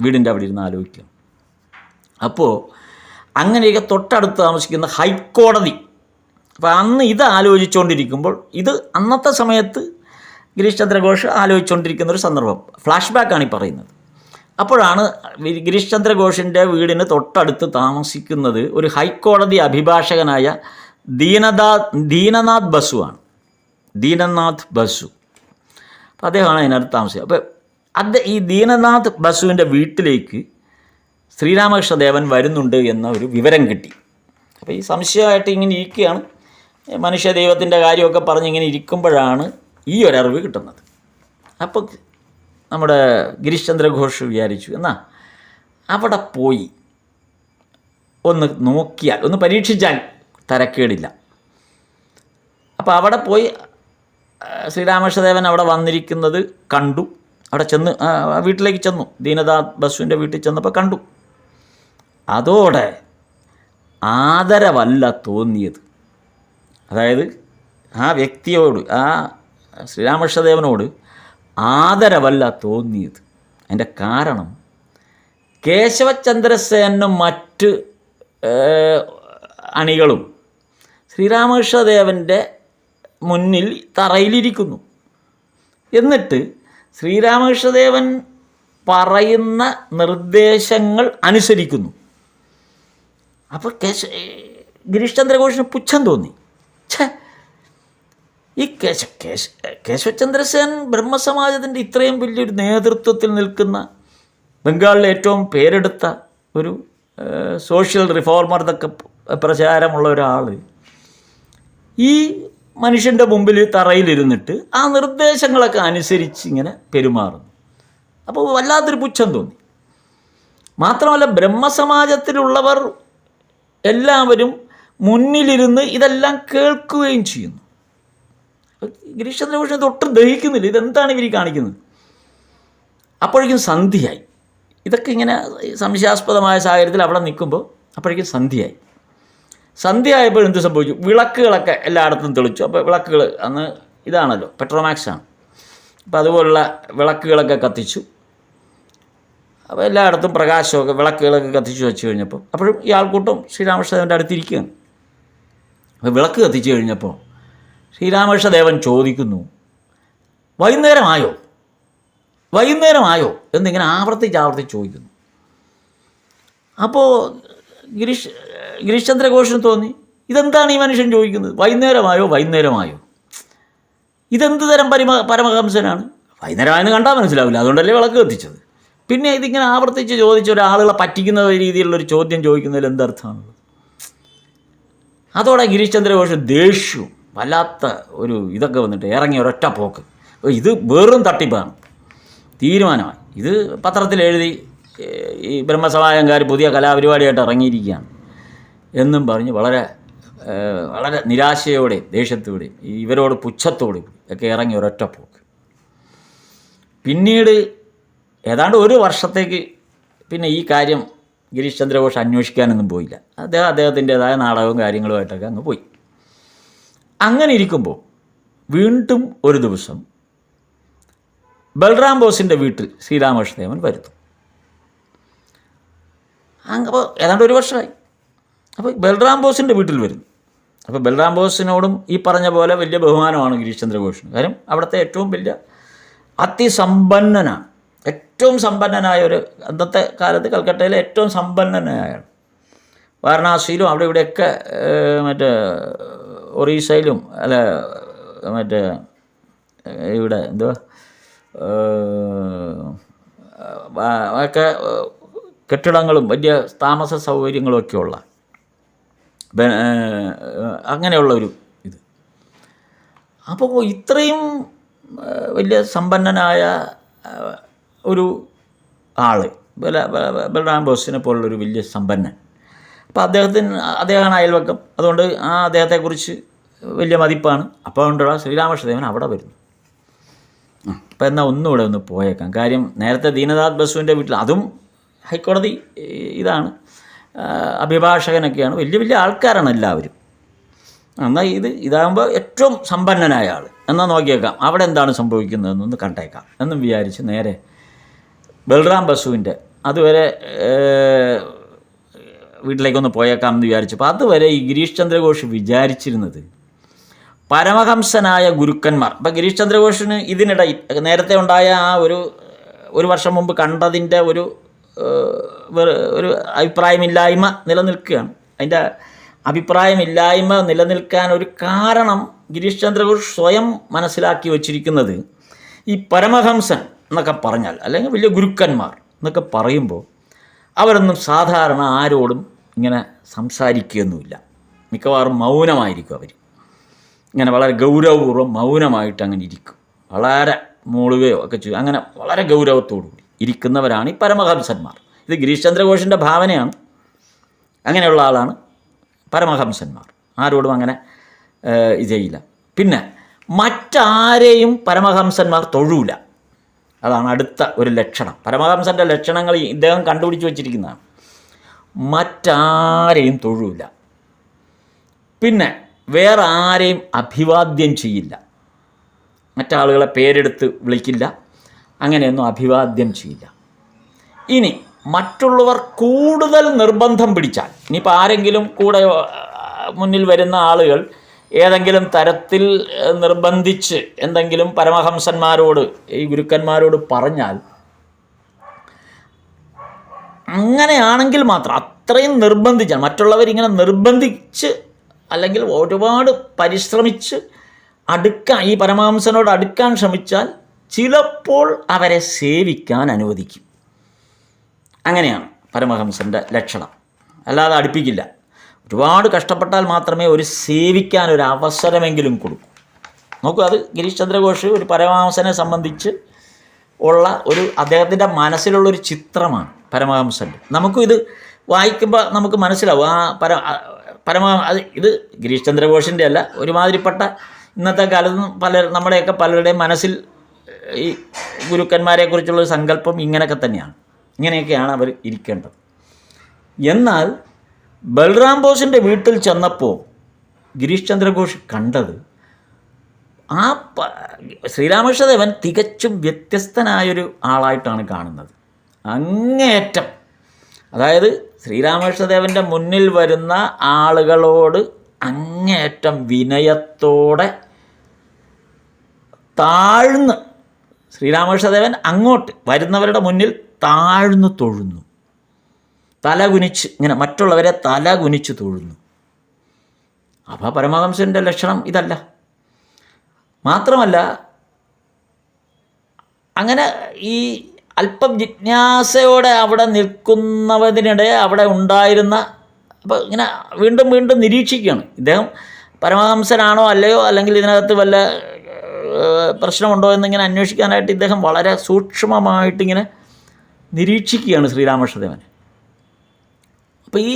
വീടിൻ്റെ അവിടെ ഇരുന്ന് ആലോചിക്കുകയാണ്. അപ്പോൾ അങ്ങനെയൊക്കെ തൊട്ടടുത്ത് താമസിക്കുന്ന ഹൈക്കോടതി, അപ്പോൾ അന്ന് ഇത് ആലോചിച്ചുകൊണ്ടിരിക്കുമ്പോൾ, ഇത് അന്നത്തെ സമയത്ത് ഗിരീഷ് ചന്ദ്ര ഘോഷ് ആലോചിച്ചുകൊണ്ടിരിക്കുന്ന ഒരു സന്ദർഭം, ഫ്ലാഷ് ബാക്കാണ് ഈ പറയുന്നത്. അപ്പോഴാണ് ഗിരീഷ് ചന്ദ്ര ഘോഷിൻ്റെ വീടിന് തൊട്ടടുത്ത് താമസിക്കുന്നത് ഒരു ഹൈക്കോടതി അഭിഭാഷകനായ ദീനനാഥ് ബസുവാണ്. ദീനനാഥ് ബസു, അപ്പോൾ അദ്ദേഹമാണ് അതിനകത്ത് താമസിക്കുക. അപ്പോൾ ഈ ദീനനാഥ് ബസുവിൻ്റെ വീട്ടിലേക്ക് ശ്രീരാമകൃഷ്ണദേവൻ വരുന്നുണ്ട് എന്ന ഒരു വിവരം കിട്ടി. അപ്പോൾ ഈ സംശയമായിട്ട് ഇങ്ങനെ ഇരിക്കുകയാണ്, മനുഷ്യ ദൈവത്തിൻ്റെ കാര്യമൊക്കെ പറഞ്ഞ് ഇങ്ങനെ ഇരിക്കുമ്പോഴാണ് ഈ ഒരറിവ് കിട്ടുന്നത്. അപ്പോൾ നമ്മുടെ ഗിരീഷ് ചന്ദ്ര ഘോഷ് വിചാരിച്ചു, എന്നാൽ അവിടെ പോയി ഒന്ന് നോക്കിയാൽ, ഒന്ന് പരീക്ഷിച്ചാൽ തരക്കേടില്ല. അപ്പോൾ അവിടെ പോയി ശ്രീരാമകൃഷ്ണദേവൻ അവിടെ വന്നിരിക്കുന്നത് കണ്ടു. അവിടെ ചെന്ന് വീട്ടിലേക്ക് ചെന്നു, ദീനനാഥ് ബസുവിൻ്റെ വീട്ടിൽ ചെന്നപ്പോൾ കണ്ടു. അതോടെ ആദരവല്ല തോന്നിയത്, അതായത് ആ വ്യക്തിയോട്, ആ ശ്രീരാമകൃഷ്ണദേവനോട് ആദരവല്ല തോന്നിയത്. അതിൻ്റെ കാരണം കേശവചന്ദ്രസേനും മറ്റ് അണികളും ശ്രീരാമകൃഷ്ണദേവൻ്റെ മുന്നിൽ തറയിലിരിക്കുന്നു. എന്നിട്ട് ശ്രീരാമകൃഷ്ണദേവൻ പറയുന്ന നിർദ്ദേശങ്ങൾ അനുസരിക്കുന്നു. അപ്പോൾ ഗിരീഷ് ചന്ദ്ര ഘോഷിന് പുച്ഛം തോന്നി. ഈ കേശവചന്ദ്രസേൻ ബ്രഹ്മസമാജത്തിൻ്റെ ഇത്രയും വലിയൊരു നേതൃത്വത്തിൽ നിൽക്കുന്ന, ബംഗാളിലെ ഏറ്റവും പേരെടുത്ത ഒരു സോഷ്യൽ റിഫോർമർ എന്നൊക്കെ പ്രചാരമുള്ള ഒരാൾ ഈ മനുഷ്യൻ്റെ മുമ്പിൽ തറയിലിരുന്നിട്ട് ആ നിർദ്ദേശങ്ങളൊക്കെ അനുസരിച്ച് ഇങ്ങനെ പെരുമാറുന്നു. അപ്പോൾ വല്ലാത്തൊരു പുച്ഛം തോന്നി. മാത്രമല്ല ബ്രഹ്മസമാജത്തിലുള്ളവർ എല്ലാവരും മുന്നിലിരുന്ന് ഇതെല്ലാം കേൾക്കുകയും ചെയ്യുന്നു. ഗിരീഷ് ചന്ദ്ര ഘോഷിന് തൊട്ടും ദഹിക്കുന്നില്ല, ഇതെന്താണ് ഇവർ കാണിക്കുന്നത്? അപ്പോഴേക്കും സന്ധ്യയായി. ഇതൊക്കെ ഇങ്ങനെ സംശയാസ്പദമായ സാഹചര്യത്തിൽ അവിടെ നിൽക്കുമ്പോൾ അപ്പോഴേക്കും സന്ധ്യയായി. സന്ധ്യയായപ്പോൾ എന്ത് സംഭവിച്ചു? വിളക്കുകളൊക്കെ എല്ലായിടത്തും തെളിച്ചു. അപ്പോൾ വിളക്കുകൾ അന്ന് ഇതാണല്ലോ, പെട്രോമാക്സ് ആണ്. അപ്പോൾ അതുപോലുള്ള വിളക്കുകളൊക്കെ കത്തിച്ചു. അപ്പോൾ എല്ലായിടത്തും പ്രകാശമൊക്കെ, വിളക്കുകളൊക്കെ കത്തിച്ചു വെച്ച് കഴിഞ്ഞപ്പോൾ അപ്പോഴും ഈ ആൾക്കൂട്ടം ശ്രീരാമകൃഷ്ണദേവൻ്റെ അടുത്തിരിക്കുകയാണ്. അപ്പോൾ വിളക്ക് കത്തിച്ചു കഴിഞ്ഞപ്പോൾ ശ്രീരാമകൃഷ്ണദേവൻ ചോദിക്കുന്നു, വൈകുന്നേരമായോ എന്നിങ്ങനെ ആവർത്തിച്ച് ചോദിക്കുന്നു. അപ്പോൾ ഗിരീഷ് ചന്ദ്ര ഘോഷിന് തോന്നി, ഇതെന്താണ് ഈ മനുഷ്യൻ ചോദിക്കുന്നത്? വൈകുന്നേരമായോ? ഇതെന്ത് തരം പരമഹംസനാണ്? വൈകുന്നേരമായെന്ന് കണ്ടാൽ മനസ്സിലാവില്ല, അതുകൊണ്ടല്ലേ വിളക്ക് കത്തിച്ചത്. പിന്നെ ഇതിങ്ങനെ ആവർത്തിച്ച് ചോദിച്ച ഒരാളുകളെ പറ്റിക്കുന്ന രീതിയിലുള്ളൊരു ചോദ്യം ചോദിക്കുന്നതിൽ എന്തർത്ഥമാണുള്ളത്? അതോടെ ഗിരീഷ് ചന്ദ്ര ഘോഷ് ദേഷ്യവും വല്ലാത്ത ഒരു ഇതൊക്കെ വന്നിട്ട് ഇറങ്ങി ഒരൊറ്റ പോക്ക്. ഇത് വെറും തട്ടിപ്പാണ്, തീരുമാനമായി. ഇത് പത്രത്തിൽ എഴുതി ഈ ബ്രഹ്മസമാജംകാർ പുതിയ കലാപരിപാടിയായിട്ട് ഇറങ്ങിയിരിക്കുകയാണ് എന്നും പറഞ്ഞ് വളരെ വളരെ നിരാശയോടെയും ദേഷ്യത്തോടെയും ഇവരോട് പുച്ഛത്തോടെയും ഒക്കെ ഇറങ്ങി ഒരൊറ്റ പോക്ക്. പിന്നീട് ഏതാണ്ട് ഒരു വർഷത്തേക്ക് പിന്നെ ഈ കാര്യം ഗിരീഷ് ചന്ദ്ര ഘോഷ് അന്വേഷിക്കാനൊന്നും പോയില്ല. അദ്ദേഹത്തിൻ്റേതായ നാടകവും കാര്യങ്ങളുമായിട്ടൊക്കെ അങ്ങ് പോയി. അങ്ങനെ ഇരിക്കുമ്പോൾ വീണ്ടും ഒരു ദിവസം ബൽറാം ബോസിൻ്റെ വീട്ടിൽ ശ്രീരാമകൃഷ്ണദേവൻ വരുന്നു. അപ്പോൾ ഏതാണ്ട് ഒരു വർഷമായി. അപ്പോൾ ബൽറാം ബോസിൻ്റെ വീട്ടിൽ വരുന്നു. അപ്പോൾ ബൽറാം ബോസിനോടും ഈ പറഞ്ഞ പോലെ വലിയ ബഹുമാനമാണ് ഗിരീഷ് ചന്ദ്ര ഘോഷിന്. കാര്യം അവിടുത്തെ ഏറ്റവും വലിയ അതിസമ്പന്നനാണ്, ഏറ്റവും സമ്പന്നനായ ഒരു, അന്നത്തെ കാലത്ത് കൽക്കട്ടയിലെ ഏറ്റവും സമ്പന്നനായ വാരണാസിയിലും അവിടെ ഇവിടെയൊക്കെ മറ്റേ ഒറീസയിലും അല്ല മറ്റേ ഇവിടെ എന്തുവാ ഒക്കെ കെട്ടിടങ്ങളും വലിയ താമസ സൗകര്യങ്ങളും ഒക്കെയുള്ള അങ്ങനെയുള്ള ഒരു ഇത്. അപ്പോൾ ഇത്രയും വലിയ സമ്പന്നനായ ഒരു ആൾ ബൽറാം ബോസിനെ പോലുള്ളൊരു വലിയ സമ്പന്നൻ. അപ്പോൾ അദ്ദേഹമാണ് അയൽവക്കം, അതുകൊണ്ട് ആ അദ്ദേഹത്തെക്കുറിച്ച് വലിയ മതിപ്പാണ്. അപ്പോൾ കൊണ്ടുള്ള ശ്രീരാമകൃഷ്ണദേവൻ അവിടെ വരുന്നു. അപ്പോൾ എന്നാൽ ഒന്നുകൂടെ ഒന്ന് പോയേക്കാം. കാര്യം നേരത്തെ ദീനനാഥ് ബസുവിൻ്റെ വീട്ടിൽ, അതും ഹൈക്കോടതി ഇതാണ്, അഭിഭാഷകനൊക്കെയാണ്, വലിയ വലിയ ആൾക്കാരാണ് എല്ലാവരും. എന്നാൽ ഇതാകുമ്പോൾ ഏറ്റവും സമ്പന്നനായ ആൾ. എന്നാൽ നോക്കിയേക്കാം അവിടെ എന്താണ് സംഭവിക്കുന്നതെന്നൊന്ന് കണ്ടേക്കാം എന്നും വിചാരിച്ച് നേരെ ബൽറാം ബസുവിൻ്റെ അതുവരെ വീട്ടിലേക്കൊന്ന് പോയേക്കാം എന്ന് വിചാരിച്ചപ്പോൾ അതുവരെ ഈ ഗിരീഷ് ചന്ദ്രഘോഷ് വിചാരിച്ചിരുന്നത് പരമഹംസനായ ഗുരുക്കന്മാർ. അപ്പം ഗിരീഷ് ചന്ദ്രഘോഷിന് ഇതിനിടയിൽ നേരത്തെ ഉണ്ടായ ആ ഒരു വർഷം മുമ്പ് കണ്ടതിൻ്റെ ഒരു അഭിപ്രായമില്ലായ്മ നിലനിൽക്കുകയാണ്. അതിൻ്റെ അഭിപ്രായമില്ലായ്മ നിലനിൽക്കാൻ ഒരു കാരണം ഗിരീഷ് ചന്ദ്രഘോഷ് സ്വയം മനസ്സിലാക്കി വച്ചിരിക്കുന്നത്, ഈ പരമഹംസൻ എന്നൊക്കെ പറഞ്ഞാൽ അല്ലെങ്കിൽ വലിയ ഗുരുക്കന്മാർ എന്നൊക്കെ പറയുമ്പോൾ അവരൊന്നും സാധാരണ ആരോടും ഇങ്ങനെ സംസാരിക്കുകയൊന്നുമില്ല. മിക്കവാറും മൗനമായിരിക്കും അവർ. ഇങ്ങനെ വളരെ ഗൗരവപൂർവ്വം മൗനമായിട്ട് അങ്ങനെ ഇരിക്കും. വളരെ മൂളുകയോ ഒക്കെ ചെയ്യും. അങ്ങനെ വളരെ ഗൗരവത്തോടുകൂടി ഇരിക്കുന്നവരാണ് ഈ പരമഹംസന്മാർ. ഇത് ഗിരീഷ് ചന്ദ്രഘോഷിൻ്റെ ഭാവനയാണ്. അങ്ങനെയുള്ള ആളാണ് പരമഹംസന്മാർ. ആരോടും അങ്ങനെ ചെയ്യില്ല. പിന്നെ മറ്റാരെയും പരമഹംസന്മാർ തൊഴൂല. അതാണ് അടുത്ത ഒരു ലക്ഷണം. പരമഹംസൻ്റെ ലക്ഷണങ്ങൾ ഇദ്ദേഹം കണ്ടുപിടിച്ച് വച്ചിരിക്കുന്നതാണ്. മറ്റാരെയും തൊഴൂല. പിന്നെ വേറെ ആരെയും അഭിവാദ്യം ചെയ്യില്ല. മറ്റാളുകളെ പേരെടുത്ത് വിളിക്കില്ല. അങ്ങനെയൊന്നും അഭിവാദ്യം ചെയ്യില്ല. ഇനി മറ്റുള്ളവർ കൂടുതൽ നിർബന്ധം പിടിച്ചാൽ, ഇനിയിപ്പോൾ ആരെങ്കിലും കൂടെ മുന്നിൽ വരുന്ന ആളുകൾ ഏതെങ്കിലും തരത്തിൽ നിർബന്ധിച്ച് എന്തെങ്കിലും പരമഹംസന്മാരോട് ഈ ഗുരുക്കന്മാരോട് പറഞ്ഞാൽ, അങ്ങനെയാണെങ്കിൽ മാത്രം, അത്രയും നിർബന്ധിച്ചാൽ, മറ്റുള്ളവരിങ്ങനെ നിർബന്ധിച്ച് അല്ലെങ്കിൽ ഒരുപാട് പരിശ്രമിച്ച് ഈ പരമഹംസനോട് അടുക്കാൻ ശ്രമിച്ചാൽ ചിലപ്പോൾ അവരെ സേവിക്കാൻ അനുവദിക്കും. അങ്ങനെയാണ് പരമഹംസൻ്റെ ലക്ഷണം. അല്ലാതെ അടുപ്പിക്കില്ല. ഒരുപാട് കഷ്ടപ്പെട്ടാൽ മാത്രമേ ഒരു സേവിക്കാൻ ഒരു അവസരമെങ്കിലും കൊടുക്കൂ. നോക്കൂ, അത് ഗിരീഷ് ചന്ദ്രഘോഷ് ഒരു പരമഹംസനെ സംബന്ധിച്ച് ഉള്ള അദ്ദേഹത്തിൻ്റെ മനസ്സിലുള്ളൊരു ചിത്രമാണ് പരമഹംസൻ്റെ. നമുക്കും ഇത് വായിക്കുമ്പോൾ നമുക്ക് മനസ്സിലാവും ഇത് ഗിരീഷ് ചന്ദ്രഘോഷിൻ്റെ അല്ല, ഒരുമാതിരിപ്പെട്ട ഇന്നത്തെ കാലത്ത് നമ്മുടെയൊക്കെ പലരുടെയും മനസ്സിൽ ഈ ഗുരുക്കന്മാരെക്കുറിച്ചുള്ളൊരു സങ്കല്പം ഇങ്ങനെയൊക്കെ തന്നെയാണ്. ഇങ്ങനെയൊക്കെയാണ് അവർ ഇരിക്കേണ്ടത്. എന്നാൽ ബൽറാം ബോസിൻ്റെ വീട്ടിൽ ചെന്നപ്പോൾ ഗിരീഷ് ചന്ദ്രഘോഷ് കണ്ടത് ശ്രീരാമകൃഷ്ണദേവൻ തികച്ചും വ്യത്യസ്തനായൊരു ആളായിട്ടാണ് കാണുന്നത്. അങ്ങേയറ്റം, അതായത് ശ്രീരാമകൃഷ്ണദേവൻ്റെ മുന്നിൽ വരുന്ന ആളുകളോട് അങ്ങേയറ്റം വിനയത്തോടെ താഴ്ന്ന് ശ്രീരാമകൃഷ്ണദേവൻ അങ്ങോട്ട് വരുന്നവരുടെ മുന്നിൽ താഴ്ന്നു തൊഴുന്നു. തല കുനിച്ച്, ഇങ്ങനെ മറ്റുള്ളവരെ തല കുനിച്ച് തൊഴുന്നു. അപ്പോൾ പരമഹംസൻ്റെ ലക്ഷണം ഇതല്ല. മാത്രമല്ല, അങ്ങനെ ഈ അല്പം ജിജ്ഞാസയോടെ അവിടെ നിൽക്കുന്നതിനിടെ അവിടെ ഉണ്ടായിരുന്ന, അപ്പോൾ ഇങ്ങനെ വീണ്ടും വീണ്ടും നിരീക്ഷിക്കുകയാണ് ഇദ്ദേഹം. പരമഹംസനാണോ അല്ലയോ, അല്ലെങ്കിൽ ഇതിനകത്ത് വല്ല പ്രശ്നമുണ്ടോ എന്നിങ്ങനെ അന്വേഷിക്കാനായിട്ട് ഇദ്ദേഹം വളരെ സൂക്ഷ്മമായിട്ടിങ്ങനെ നിരീക്ഷിക്കുകയാണ് ശ്രീരാമകൃഷ്ണദേവനെ. അപ്പോൾ ഈ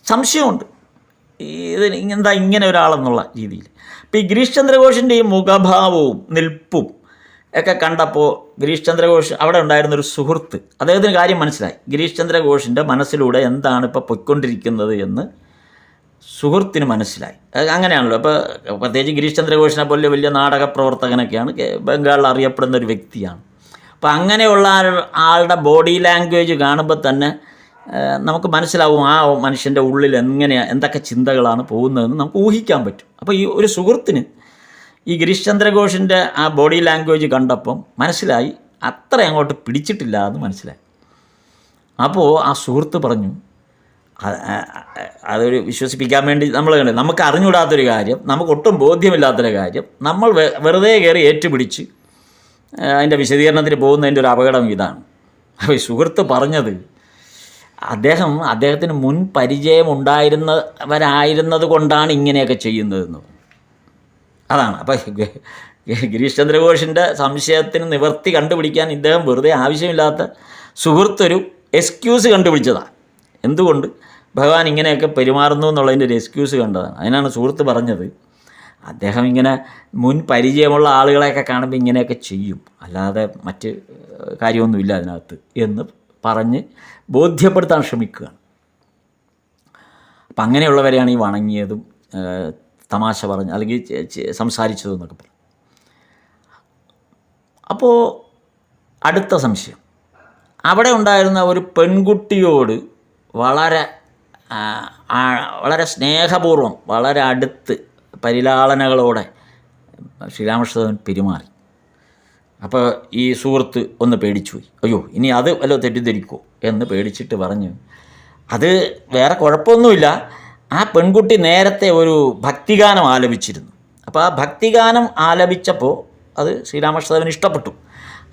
സംശയമുണ്ട്, ഇത് എന്താ ഇങ്ങനെ ഒരാളെന്നുള്ള രീതിയിൽ. അപ്പോൾ ഈ ഗിരീഷ് ചന്ദ്രഘോഷിൻ്റെ ഈ മുഖഭാവവും നിൽപ്പും ഒക്കെ കണ്ടപ്പോൾ ഗിരീഷ് ചന്ദ്രഘോഷ് അവിടെ ഉണ്ടായിരുന്നൊരു സുഹൃത്ത്, അദ്ദേഹത്തിന് കാര്യം മനസ്സിലായി. ഗിരീഷ് ചന്ദ്രഘോഷിൻ്റെ മനസ്സിലൂടെ എന്താണ് ഇപ്പോൾ പൊയ്ക്കൊണ്ടിരിക്കുന്നത് എന്ന് സുഹൃത്തിന് മനസ്സിലായി. അങ്ങനെയാണല്ലോ. അപ്പോൾ പ്രത്യേകിച്ച് ഗിരീഷ് ചന്ദ്രഘോഷിനെ പോലെ വലിയ നാടക പ്രവർത്തകനൊക്കെയാണ്, ബംഗാളിൽ അറിയപ്പെടുന്ന ഒരു വ്യക്തിയാണ്. അപ്പോൾ അങ്ങനെയുള്ള ആളുടെ ബോഡി ലാംഗ്വേജ് കാണുമ്പോൾ തന്നെ നമുക്ക് മനസ്സിലാവും ആ മനുഷ്യൻ്റെ ഉള്ളിൽ എന്തൊക്കെ ചിന്തകളാണ് പോകുന്നതെന്ന് നമുക്ക് ഊഹിക്കാൻ പറ്റും. അപ്പോൾ ഈ ഒരു സുഹൃത്തിന് ഈ ഗിരീഷ് ചന്ദ്രഘോഷിൻ്റെ ആ ബോഡി ലാംഗ്വേജ് കണ്ടപ്പം മനസ്സിലായി അത്ര അങ്ങോട്ട് പിടിച്ചിട്ടില്ല എന്ന് മനസ്സിലായി. അപ്പോൾ ആ സുഹൃത്ത് പറഞ്ഞു, അതൊരു വിശ്വസിപ്പിക്കാൻ വേണ്ടി നമ്മൾ നമുക്ക് അറിഞ്ഞുകൂടാത്തൊരു കാര്യം, നമുക്കൊട്ടും ബോധ്യമില്ലാത്തൊരു കാര്യം നമ്മൾ വെറുതെ കയറി ഏറ്റുപിടിച്ച് അതിൻ്റെ വിശദീകരണത്തിന് പോകുന്നതിൻ്റെ ഒരു അപകടം ഇതാണ്. അപ്പോൾ സുഹൃത്ത് പറഞ്ഞത് അദ്ദേഹത്തിന് മുൻ പരിചയം ഉണ്ടായിരുന്നവരായിരുന്നത് കൊണ്ടാണ് ഇങ്ങനെയൊക്കെ ചെയ്യുന്നതെന്ന്. അതാണ്. അപ്പോൾ ഗിരീഷ് ചന്ദ്ര ഘോഷിൻ്റെ സംശയത്തിന് നിവർത്തി കണ്ടുപിടിക്കാൻ ഇദ്ദേഹം വെറുതെ ആവശ്യമില്ലാത്ത സുഹൃത്തൊരു എക്സ്ക്യൂസ് കണ്ടുപിടിച്ചതാണ്. എന്തുകൊണ്ട് ഭഗവാൻ ഇങ്ങനെയൊക്കെ പെരുമാറുന്നു എന്നുള്ളതിൻ്റെ ഒരു എക്സ്ക്യൂസ് കണ്ടതാണ്. അതിനാണ് സുഹൃത്ത് പറഞ്ഞത് അദ്ദേഹം ഇങ്ങനെ മുൻ പരിചയമുള്ള ആളുകളെയൊക്കെ കാണുമ്പോൾ ഇങ്ങനെയൊക്കെ ചെയ്യും, അല്ലാതെ മറ്റ് കാര്യമൊന്നുമില്ല അതിനകത്ത് എന്ന് പറഞ്ഞ് ബോധ്യപ്പെടുത്താൻ ശ്രമിക്കുകയാണ്. അപ്പം അങ്ങനെയുള്ളവരെയാണ് ഈ വണങ്ങിയതും തമാശ പറഞ്ഞ് അല്ലെങ്കിൽ സംസാരിച്ചതും എന്നൊക്കെ പറയും. അപ്പോൾ അടുത്ത സംശയം, അവിടെ ഉണ്ടായിരുന്ന ഒരു പെൺകുട്ടിയോട് വളരെ സ്നേഹപൂർവ്വം വളരെ അടുത്ത് പരിലാളനകളോടെ ശ്രീരാമകൃഷ്ണദേവൻ പെരുമാറി. അപ്പോൾ ഈ സുഹൃത്ത് ഒന്ന് പേടിച്ചുപോയി. അയ്യോ ഇനി അത് വല്ല തെറ്റിദ്ധരിക്കുമോ എന്ന് പേടിച്ചിട്ട് പറഞ്ഞു, അത് വേറെ കുഴപ്പമൊന്നുമില്ല, ആ പെൺകുട്ടി നേരത്തെ ഒരു ഭക്തിഗാനം ആലപിച്ചിരുന്നു. അപ്പോൾ ആ ഭക്തിഗാനം ആലപിച്ചപ്പോൾ അത് ശ്രീരാമകൃഷ്ണദേവന് ഇഷ്ടപ്പെട്ടു.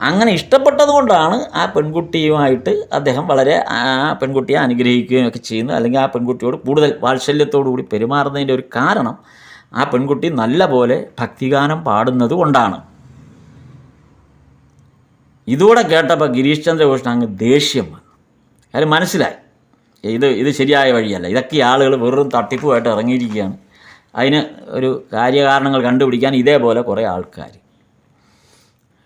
അങ്ങനെ ഇഷ്ടപ്പെട്ടത് കൊണ്ടാണ് ആ പെൺകുട്ടിയുമായിട്ട് അദ്ദേഹം വളരെ ആ പെൺകുട്ടിയെ അനുഗ്രഹിക്കുകയും ഒക്കെ ചെയ്യുന്നത്, അല്ലെങ്കിൽ ആ പെൺകുട്ടിയോട് കൂടുതൽ വാത്സല്യത്തോടു കൂടി പെരുമാറുന്നതിൻ്റെ ഒരു കാരണം ആ പെൺകുട്ടി നല്ല പോലെ ഭക്തിഗാനം പാടുന്നത് കൊണ്ടാണ്. ഇതോടെ കേട്ടപ്പോൾ ഗിരീഷ് ചന്ദ്ര ഘോഷിന് അങ്ങ് ദേഷ്യം വന്നു. കാര്യം മനസ്സിലായി ഇത് ശരിയായ വഴിയല്ല, ഇതൊക്കെ ആളുകൾ വെറും തട്ടിപ്പുമായിട്ട് ഇറങ്ങിയിരിക്കുകയാണ്. അതിന് ഒരു കാര്യകാരണങ്ങൾ കണ്ടുപിടിക്കാൻ ഇതേപോലെ കുറേ ആൾക്കാർ.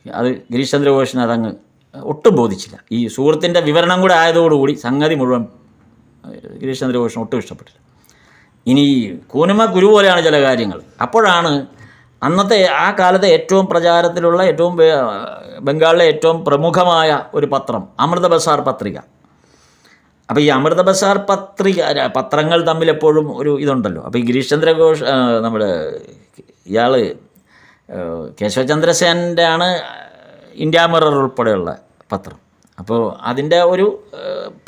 അത് ഗിരീഷ് ചന്ദ്ര ഘോഷിന് അതങ്ങ് ഒട്ടും ബോധിച്ചില്ല. ഈ സുഹൃത്തിൻ്റെ വിവരണം കൂടെ ആയതോടുകൂടി സംഗതി മുഴുവൻ ഗിരീഷ് ചന്ദ്ര ഘോഷിന് ഒട്ടും ഇഷ്ടപ്പെട്ടില്ല. ഇനി കൂനുമ കുരു പോലെയാണ് ചില കാര്യങ്ങൾ. അപ്പോഴാണ് അന്നത്തെ ആ കാലത്തെ ഏറ്റവും പ്രചാരത്തിലുള്ള ബംഗാളിലെ ഏറ്റവും പ്രമുഖമായ ഒരു പത്രം അമൃത ബസാർ പത്രിക. അപ്പോൾ ഈ അമൃത ബസാർ പത്രങ്ങൾ തമ്മിൽ എപ്പോഴും ഒരു ഇതുണ്ടല്ലോ. അപ്പോൾ ഈ ഗിരീഷ് ചന്ദ്ര ഘോഷ് നമ്മുടെ ഇയാൾ കേശവചന്ദ്രസേനൻ്റെ ആണ് ഇന്ത്യ മിറർ ഉൾപ്പെടെയുള്ള പത്രം. അപ്പോൾ അതിൻ്റെ ഒരു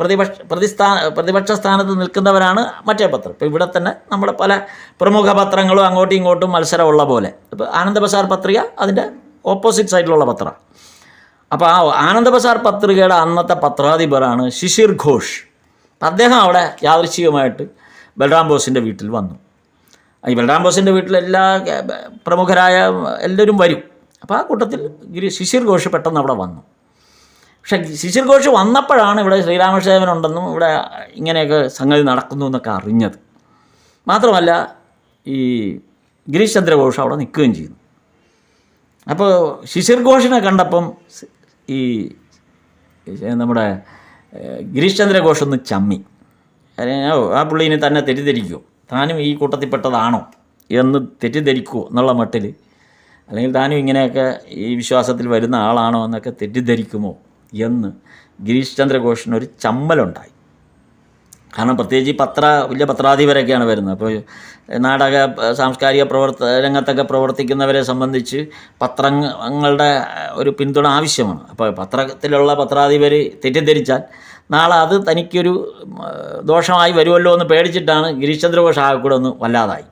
പ്രതിപക്ഷ സ്ഥാനത്ത് നിൽക്കുന്നവരാണ് മറ്റേ പത്രം. ഇപ്പോൾ ഇവിടെ തന്നെ നമ്മുടെ പല പ്രമുഖ പത്രങ്ങളും അങ്ങോട്ടും ഇങ്ങോട്ടും മത്സരമുള്ള പോലെ. ഇപ്പോൾ ആനന്ദ ബസാർ പത്രിക അതിൻ്റെ ഓപ്പോസിറ്റ് സൈഡിലുള്ള പത്രമാണ്. അപ്പോൾ ആ ആനന്ദ ബസാർ പത്രികയുടെ അന്നത്തെ പത്രാധിപരാണ് ശിശിർ ഘോഷ്. അദ്ദേഹം അവിടെ യാദൃച്ഛികമായിട്ട് ബൽറാം ബോസിൻ്റെ വീട്ടിൽ വന്നു. ഈ ബൽറാം ബോസിൻ്റെ വീട്ടിൽ എല്ലാ പ്രമുഖരായ എല്ലാവരും വരും. അപ്പോൾ ആ കൂട്ടത്തിൽ ശിശിർ ഘോഷ് പെട്ടെന്ന് അവിടെ വന്നു. പക്ഷേ ശിശിർ ഘോഷ് വന്നപ്പോഴാണ് ഇവിടെ ശ്രീരാമകൃഷ്ണദേവൻ ഉണ്ടെന്നും ഇവിടെ ഇങ്ങനെയൊക്കെ സംഗതി നടക്കുന്നു എന്നൊക്കെ അറിഞ്ഞത്. മാത്രമല്ല ഈ ഗിരീഷ് ചന്ദ്ര ഘോഷ് അവിടെ നിൽക്കുകയും ചെയ്യുന്നു. അപ്പോൾ ശിശിർ ഘോഷിനെ കണ്ടപ്പം ഈ നമ്മുടെ ഗിരീഷ് ചന്ദ്ര ഘോഷ് ഒന്ന് ചമ്മി. ആ പുള്ളീനെ തന്നെ തെറ്റിദ്ധരിക്കുമോ, താനും ഈ കൂട്ടത്തിൽപ്പെട്ടതാണോ എന്ന് തെറ്റിദ്ധരിക്കുമോ എന്നുള്ള മട്ടിൽ, അല്ലെങ്കിൽ താനും ഇങ്ങനെയൊക്കെ ഈ വിശ്വാസത്തിൽ വരുന്ന ആളാണോ എന്നൊക്കെ തെറ്റിദ്ധരിക്കുമോ എന്ന് ഗിരീഷ് ചന്ദ്ര ഘോഷിനൊരു ചമ്മലുണ്ടായി. കാരണം പ്രത്യേകിച്ച് ഈ വലിയ പത്രാധിപരൊക്കെയാണ് വരുന്നത്. അപ്പോൾ നാടക സാംസ്കാരിക രംഗത്തൊക്കെ പ്രവർത്തിക്കുന്നവരെ സംബന്ധിച്ച് പത്രങ്ങളുടെ ഒരു പിന്തുണ ആവശ്യമാണ്. അപ്പോൾ പത്രത്തിലുള്ള പത്രാധിപർ തെറ്റിദ്ധരിച്ചാൽ നാളെ അത് തനിക്കൊരു ദോഷമായി വരുമല്ലോ എന്ന് പേടിച്ചിട്ടാണ് ഗിരീഷ് ചന്ദ്ര ഘോഷ് ആകെ കൂടെ ഒന്ന് വല്ലാതായി.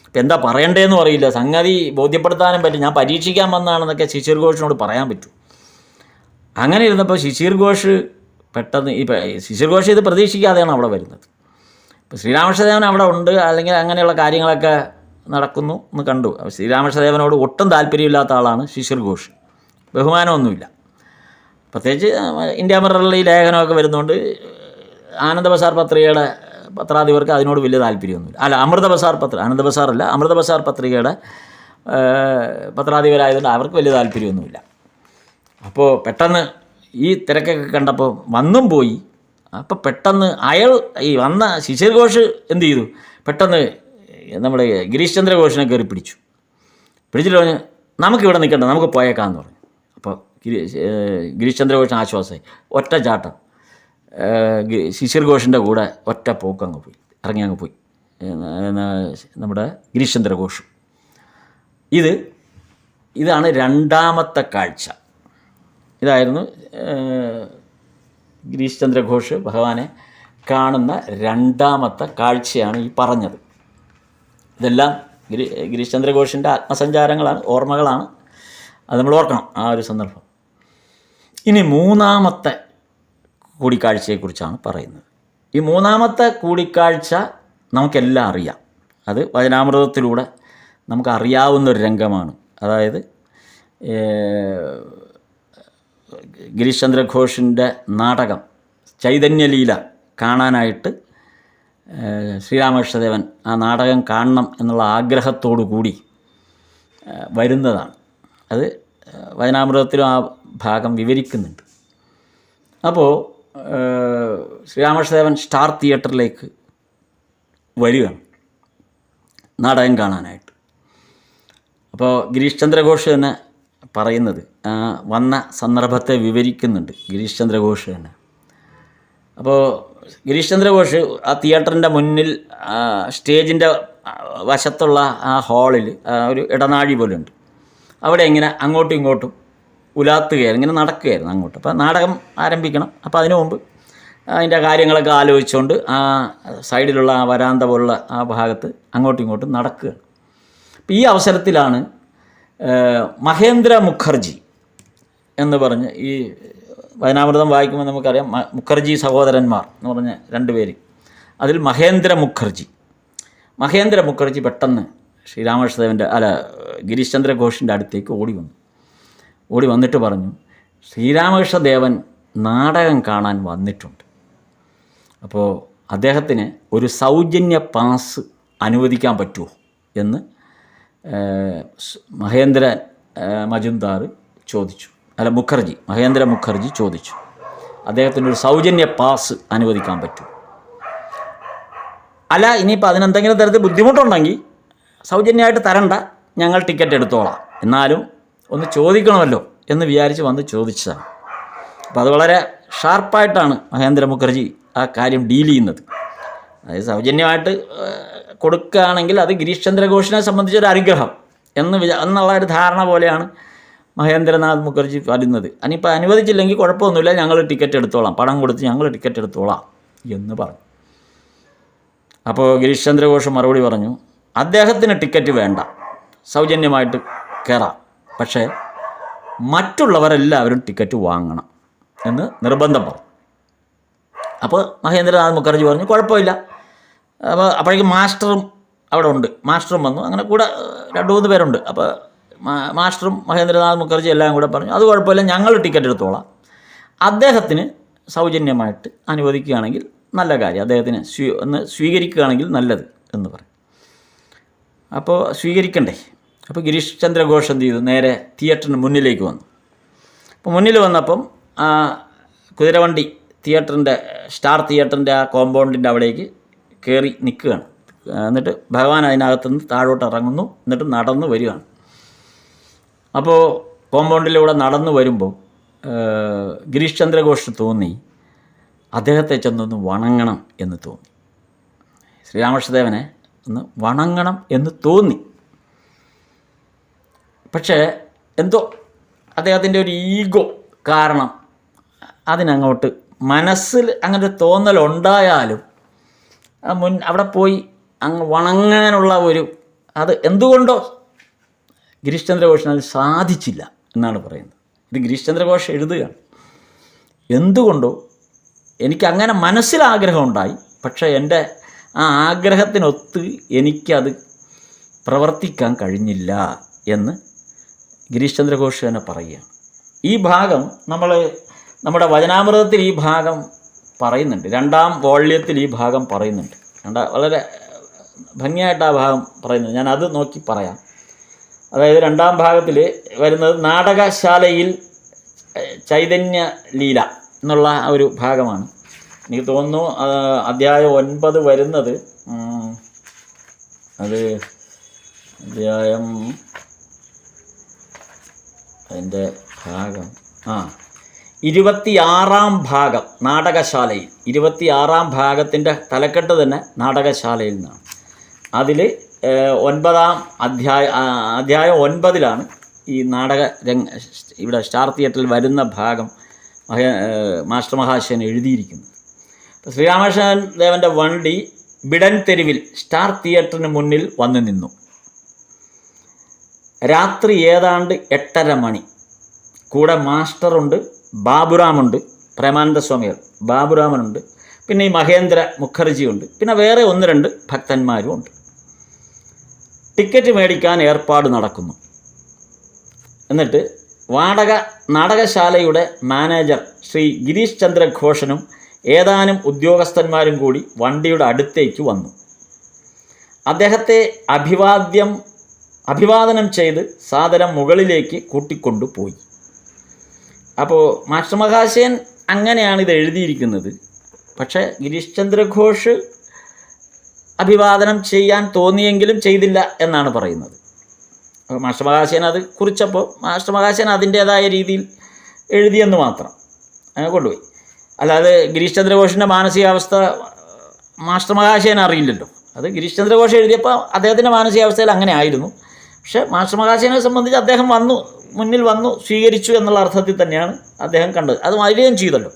ഇപ്പം എന്താ പറയണ്ടേന്ന് അറിയില്ല, സംഗതി ബോധ്യപ്പെടുത്താനും പറ്റും. ഞാൻ പരീക്ഷിക്കാൻ വന്നതാണെന്നൊക്കെ ശിശിർ ഘോഷിനോട് പറയാൻ പറ്റും. അങ്ങനെ ഇരുന്നപ്പോൾ ശിശിർ ഘോഷ് പെട്ടെന്ന് ശിശിർ ഘോഷ് ഇത് പ്രതീക്ഷിക്കാതെയാണ് അവിടെ വരുന്നത്. ഇപ്പോൾ ശ്രീരാമകൃഷ്ണദേവൻ അവിടെ ഉണ്ട്, അല്ലെങ്കിൽ അങ്ങനെയുള്ള കാര്യങ്ങളൊക്കെ നടക്കുന്നു എന്ന് കണ്ടു. ശ്രീരാമകൃഷ്ണദേവനോട് ഒട്ടും താല്പര്യമില്ലാത്ത ആളാണ് ശിശിർ ഘോഷ്, ബഹുമാനമൊന്നുമില്ല. പ്രത്യേകിച്ച് ഇന്ത്യ മിററിൽ ഈ ലേഖനമൊക്കെ വരുന്നതുകൊണ്ട് ആനന്ദ ബസാർ പത്രികയുടെ പത്രാധിപർക്ക് അതിനോട് വലിയ താല്പര്യമൊന്നുമില്ല. അമൃത ബസാർ ആനന്ദ ബസാറല്ല, അമൃത ബസാർ പത്രികയുടെ പത്രാധിപരായതുകൊണ്ട് അവർക്ക് വലിയ താല്പര്യമൊന്നുമില്ല. അപ്പോൾ പെട്ടെന്ന് ഈ തിരക്കൊക്കെ കണ്ടപ്പോൾ വന്നും പോയി. അപ്പോൾ പെട്ടെന്ന് ഈ വന്ന ശിശിർ ഘോഷ് എന്ത് ചെയ്തു, പെട്ടെന്ന് നമ്മുടെ ഗിരീഷ് ചന്ദ്ര ഘോഷിനെ കയറി പിടിച്ചിട്ട് പറഞ്ഞ് നമുക്കിവിടെ നിൽക്കണ്ട, നമുക്ക് പോയേക്കാമെന്ന് പറഞ്ഞു. അപ്പോൾ ഗിരീഷ് ചന്ദ്ര ഘോഷിന് ആശ്വാസമായി. ഒറ്റ ചാട്ടം ശിശിർ ഘോഷിൻ്റെ കൂടെ ഒറ്റ പോക്കങ്ങ് പോയി, ഇറങ്ങി അങ്ങ് പോയി നമ്മുടെ ഗിരീഷ് ചന്ദ്ര ഘോഷ്. ഇതാണ് രണ്ടാമത്തെ കാഴ്ച. ഇതായിരുന്നു ഗിരീഷ് ചന്ദ്ര ഘോഷ് ഭഗവാനെ കാണുന്ന രണ്ടാമത്തെ കാഴ്ചയാണ് ഈ പറഞ്ഞത്. ഇതെല്ലാം ഗിരീഷ് ചന്ദ്ര ഘോഷിൻ്റെ ആത്മസഞ്ചാരങ്ങളാണ്, ഓർമ്മകളാണ്. അത് നമ്മൾ ഓർക്കണം ആ ഒരു സന്ദർഭം. ഇനി മൂന്നാമത്തെ കൂടിക്കാഴ്ചയെക്കുറിച്ചാണ് പറയുന്നത്. ഈ മൂന്നാമത്തെ കൂടിക്കാഴ്ച നമുക്കെല്ലാം അറിയാം. അത് വചനാമൃതത്തിലൂടെ നമുക്കറിയാവുന്നൊരു രംഗമാണ്. അതായത് ഗിരീഷ് ചന്ദ്ര ഘോഷിൻ്റെ നാടകം ചൈതന്യലീല കാണാനായിട്ട് ശ്രീരാമകൃഷ്ണദേവൻ ആ നാടകം കാണണം എന്നുള്ള ആഗ്രഹത്തോടു കൂടി വരുന്നതാണ്. അത് വചനാമൃതത്തിലും ആ ഭാഗം വിവരിക്കുന്നുണ്ട്. അപ്പോൾ ശ്രീരാമകൃഷ്ണദേവൻ സ്റ്റാർ തിയേറ്ററിലേക്ക് വരികയാണ് നാടകം കാണാനായിട്ട്. അപ്പോൾ ഗിരീഷ് ചന്ദ്ര ഘോഷ് തന്നെ പറയുന്നത്, വന്ന സന്ദർഭത്തെ വിവരിക്കുന്നുണ്ട് ഗിരീഷ് ചന്ദ്ര ഘോഷ് തന്നെ. അപ്പോൾ ഗിരീഷ് ചന്ദ്ര ഘോഷ് ആ തിയേറ്ററിൻ്റെ മുന്നിൽ സ്റ്റേജിൻ്റെ വശത്തുള്ള ആ ഹാളിൽ ഒരു ഇടനാഴി പോലെ ഉണ്ട്. അവിടെ ഇങ്ങനെ അങ്ങോട്ടും ഇങ്ങോട്ടും ഉലാത്തുകയായിരുന്നു, ഇങ്ങനെ നടക്കുകയായിരുന്നു അങ്ങോട്ട്. അപ്പോൾ നാടകം ആരംഭിക്കണം. അപ്പോൾ അതിനു മുമ്പ് അതിൻ്റെ കാര്യങ്ങളൊക്കെ ആലോചിച്ചുകൊണ്ട് ആ സൈഡിലുള്ള ആ വരാന്ത പോലുള്ള ആ ഭാഗത്ത് അങ്ങോട്ടും ഇങ്ങോട്ടും നടക്കുകയാണ്. അപ്പോൾ ഈ അവസരത്തിലാണ് മഹേന്ദ്ര മുഖർജി എന്ന് പറഞ്ഞ്, ഈ വചനാമൃതം വായിക്കുമ്പോൾ നമുക്കറിയാം മുഖർജി സഹോദരന്മാർ എന്ന് പറഞ്ഞ 2 പേര്. അതിൽ മഹേന്ദ്ര മുഖർജി പെട്ടെന്ന് ശ്രീരാമകൃഷ്ണദേവൻ്റെ ഗിരീഷ് ചന്ദ്ര ഘോഷിൻ്റെ അടുത്തേക്ക് ഓടി വന്നിട്ട് പറഞ്ഞു, ശ്രീരാമകൃഷ്ണദേവൻ നാടകം കാണാൻ വന്നിട്ടുണ്ട്. അപ്പോൾ അദ്ദേഹത്തിന് ഒരു സൗജന്യ പാസ് അനുവദിക്കാൻ പറ്റുമോ എന്ന് മഹേന്ദ്ര മുഖർജി ചോദിച്ചു. അദ്ദേഹത്തിനൊരു സൗജന്യ പാസ് അനുവദിക്കാൻ പറ്റുമോ? അല്ല, ഇനിയിപ്പോൾ അതിനെന്തെങ്കിലും തരത്തിൽ ബുദ്ധിമുട്ടുണ്ടെങ്കിൽ സൗജന്യമായിട്ട് തരണ്ട, ഞങ്ങൾ ടിക്കറ്റ് എടുത്തോളാം, എന്നാലും ഒന്ന് ചോദിക്കണമല്ലോ എന്ന് വിചാരിച്ച് വന്ന് ചോദിച്ചതാണ്. അപ്പോൾ അത് വളരെ ഷാർപ്പായിട്ടാണ് മഹേന്ദ്ര മുഖർജി ആ കാര്യം ഡീൽ ചെയ്യുന്നത്. അതായത് സൗജന്യമായിട്ട് കൊടുക്കുകയാണെങ്കിൽ അത് ഗിരീഷ് ചന്ദ്ര ഘോഷിനെ സംബന്ധിച്ചൊരു അനുഗ്രഹം എന്നുള്ള ഒരു ധാരണ പോലെയാണ് മഹേന്ദ്രനാഥ് മുഖർജി പറയുന്നത്. ഇനിയിപ്പോൾ അനുവദിച്ചില്ലെങ്കിൽ കുഴപ്പമൊന്നുമില്ല, ഞങ്ങൾ ടിക്കറ്റ് എടുത്തോളാം, പണം കൊടുത്ത് ഞങ്ങൾ ടിക്കറ്റ് എടുത്തോളാം എന്ന് പറഞ്ഞു. അപ്പോൾ ഗിരീഷ് ചന്ദ്ര ഘോഷ് മറുപടി പറഞ്ഞു, അദ്ദേഹത്തിന് ടിക്കറ്റ് വേണ്ട, സൗജന്യമായിട്ട് കയറാം, പക്ഷേ മറ്റുള്ളവരെല്ലാവരും ടിക്കറ്റ് വാങ്ങണം എന്ന് നിർബന്ധം പറഞ്ഞു. അപ്പോൾ മഹേന്ദ്രനാഥ് മുഖർജി പറഞ്ഞു കുഴപ്പമില്ല. അപ്പോഴേക്കും മാസ്റ്ററും അവിടെ ഉണ്ട്, മാസ്റ്ററും വന്നു. അങ്ങനെ കൂടെ 2-3 പേരുണ്ട്. അപ്പോൾ മാസ്റ്ററും മഹേന്ദ്രനാഥ് മുഖർജി എല്ലാം കൂടെ പറഞ്ഞു അത് കുഴപ്പമില്ല, ഞങ്ങൾ ടിക്കറ്റ് എടുത്തോളാം, അദ്ദേഹത്തിന് സൗജന്യമായിട്ട് അനുവദിക്കുകയാണെങ്കിൽ നല്ല കാര്യം, അദ്ദേഹത്തിന് ഒന്ന് സ്വീകരിക്കുകയാണെങ്കിൽ നല്ലത് എന്ന് പറയും. അപ്പോൾ സ്വീകരിക്കണ്ടേ? അപ്പോൾ ഗിരീഷ് ചന്ദ്ര ഘോഷ് എന്ത് ചെയ്തു, നേരെ തിയേറ്ററിന് മുന്നിലേക്ക് വന്നു. അപ്പോൾ മുന്നിൽ വന്നപ്പം ആ കുതിരവണ്ടി സ്റ്റാർ തിയേറ്ററിൻ്റെ ആ കോമ്പൗണ്ടിൻ്റെ അവിടേക്ക് കയറി നിൽക്കുകയാണ്. എന്നിട്ട് ഭഗവാൻ അതിനകത്തുനിന്ന് താഴോട്ട് ഇറങ്ങുന്നു, എന്നിട്ട് നടന്നു വരികയാണ്. അപ്പോൾ കോമ്പൗണ്ടിലൂടെ നടന്നു വരുമ്പോൾ ഗിരീഷ് ചന്ദ്ര ഘോഷ് തോന്നി അദ്ദേഹത്തെ ചെന്നൊന്ന് വണങ്ങണം എന്ന് തോന്നി, ശ്രീരാമകൃഷ്ണദേവനെ ഒന്ന് വണങ്ങണം എന്ന് തോന്നി. പക്ഷേ എന്തോ അദ്ദേഹത്തിൻ്റെ ഒരു ഈഗോ കാരണം അതിനങ്ങോട്ട് മനസ്സിൽ അങ്ങനെ ഒരു തോന്നലുണ്ടായാലും അവിടെ പോയി അങ്ങ് വണങ്ങാനുള്ള അത് എന്തുകൊണ്ടോ ഗിരീഷ് ചന്ദ്ര ഘോഷിന് അത് സാധിച്ചില്ല എന്നാണ് പറയുന്നത്. ഇത് ഗിരീഷ് ചന്ദ്ര ഘോഷ് എഴുതുകയാണ്. എന്തുകൊണ്ടോ എനിക്കങ്ങനെ മനസ്സിലാഗ്രഹമുണ്ടായി, പക്ഷേ എൻ്റെ ആ ആഗ്രഹത്തിനൊത്ത് എനിക്കത് പ്രവർത്തിക്കാൻ കഴിഞ്ഞില്ല എന്ന് ഗിരീഷ് ചന്ദ്ര ഘോഷ് തന്നെ പറയുകയാണ്. ഈ ഭാഗം നമ്മുടെ വചനാമൃതത്തിൽ ഈ ഭാഗം പറയുന്നുണ്ട്, 2ാം വോള്യത്തിൽ ഈ ഭാഗം പറയുന്നുണ്ട്. വളരെ ഭംഗിയായിട്ട് ആ ഭാഗം പറയുന്നത്, ഞാൻ അത് നോക്കി പറയാം. അതായത് 2ാം ഭാഗത്തിൽ വരുന്നത് നാടകശാലയിൽ ചൈതന്യ ലീല എന്നുള്ള ഒരു ഭാഗമാണ്. എനിക്ക് തോന്നുന്നു അധ്യായം 9 വരുന്നത്, അത് അധ്യായം അതിൻ്റെ ഭാഗം 26ാം ഭാഗം നാടകശാലയിൽ, 26ാം ഭാഗത്തിൻ്റെ തലക്കെട്ട് തന്നെ നാടകശാലയിൽ നിന്നാണ്. അതിൽ 9ാം അധ്യായം 9ലാണ് ഈ ഇവിടെ സ്റ്റാർ തിയേറ്ററിൽ വരുന്ന ഭാഗം മാസ്റ്റർ മഹാശയൻ എഴുതിയിരിക്കുന്നത്. ശ്രീരാമകൃഷ്ണൻ ദേവൻ്റെ വണ്ടി ബിഡൻ തെരുവിൽ സ്റ്റാർ തിയേറ്ററിന് മുന്നിൽ വന്നു നിന്നു. രാത്രി ഏതാണ്ട് 8:30 മണി. കൂടെ മാസ്റ്ററുണ്ട്, ബാബുറാമുണ്ട്, പ്രേമാനന്ദ സ്വാമികൾ, ബാബുരാമനുണ്ട്, പിന്നെ ഈ മഹേന്ദ്ര മുഖർജിയുണ്ട്, പിന്നെ വേറെ 1-2 ഭക്തന്മാരും ഉണ്ട്. ടിക്കറ്റ് മേടിക്കാൻ ഏർപ്പാട് നടക്കുന്നു. എന്നിട്ട് നാടകശാലയുടെ മാനേജർ ശ്രീ ഗിരീഷ് ചന്ദ്ര ഘോഷനും ഏതാനും ഉദ്യോഗസ്ഥന്മാരും കൂടി വണ്ടിയുടെ അടുത്തേക്ക് വന്നു. അദ്ദേഹത്തെ അഭിവാദനം ചെയ്ത് സാദരം മുകളിലേക്ക് കൂട്ടിക്കൊണ്ടുപോയി. അപ്പോൾ മാസ്റ്റർ മഹാശയൻ അങ്ങനെയാണ് ഇത് എഴുതിയിരിക്കുന്നത്. പക്ഷേ ഗിരീഷ് ചന്ദ്ര ഘോഷ് അഭിവാദനം ചെയ്യാൻ തോന്നിയെങ്കിലും ചെയ്തില്ല എന്നാണ് പറയുന്നത്. അപ്പോൾ മാസ്റ്റർ മഹാശയൻ അത് കുറിച്ചപ്പോൾ മാസ്റ്റർ മഹാശയൻ അതിൻ്റേതായ രീതിയിൽ എഴുതിയെന്ന് മാത്രം കൊണ്ടുപോയി. അല്ലാതെ ഗിരീഷ് ചന്ദ്ര ഘോഷിൻ്റെ മാനസികാവസ്ഥ മാസ്റ്റർ മഹാശയൻ അറിയില്ലല്ലോ. അത് ഗിരീഷ് ചന്ദ്ര ഘോഷ് എഴുതിയപ്പോൾ അദ്ദേഹത്തിൻ്റെ മാനസികാവസ്ഥയിൽ അങ്ങനെ ആയിരുന്നു. പക്ഷേ മാസ്റ്റർ മഹാശയനെ സംബന്ധിച്ച് അദ്ദേഹം മുന്നിൽ വന്നു സ്വീകരിച്ചു എന്നുള്ള അർത്ഥത്തിൽ തന്നെയാണ് അദ്ദേഹം കണ്ടത്. അത് വരികയും ചെയ്തല്ലോ,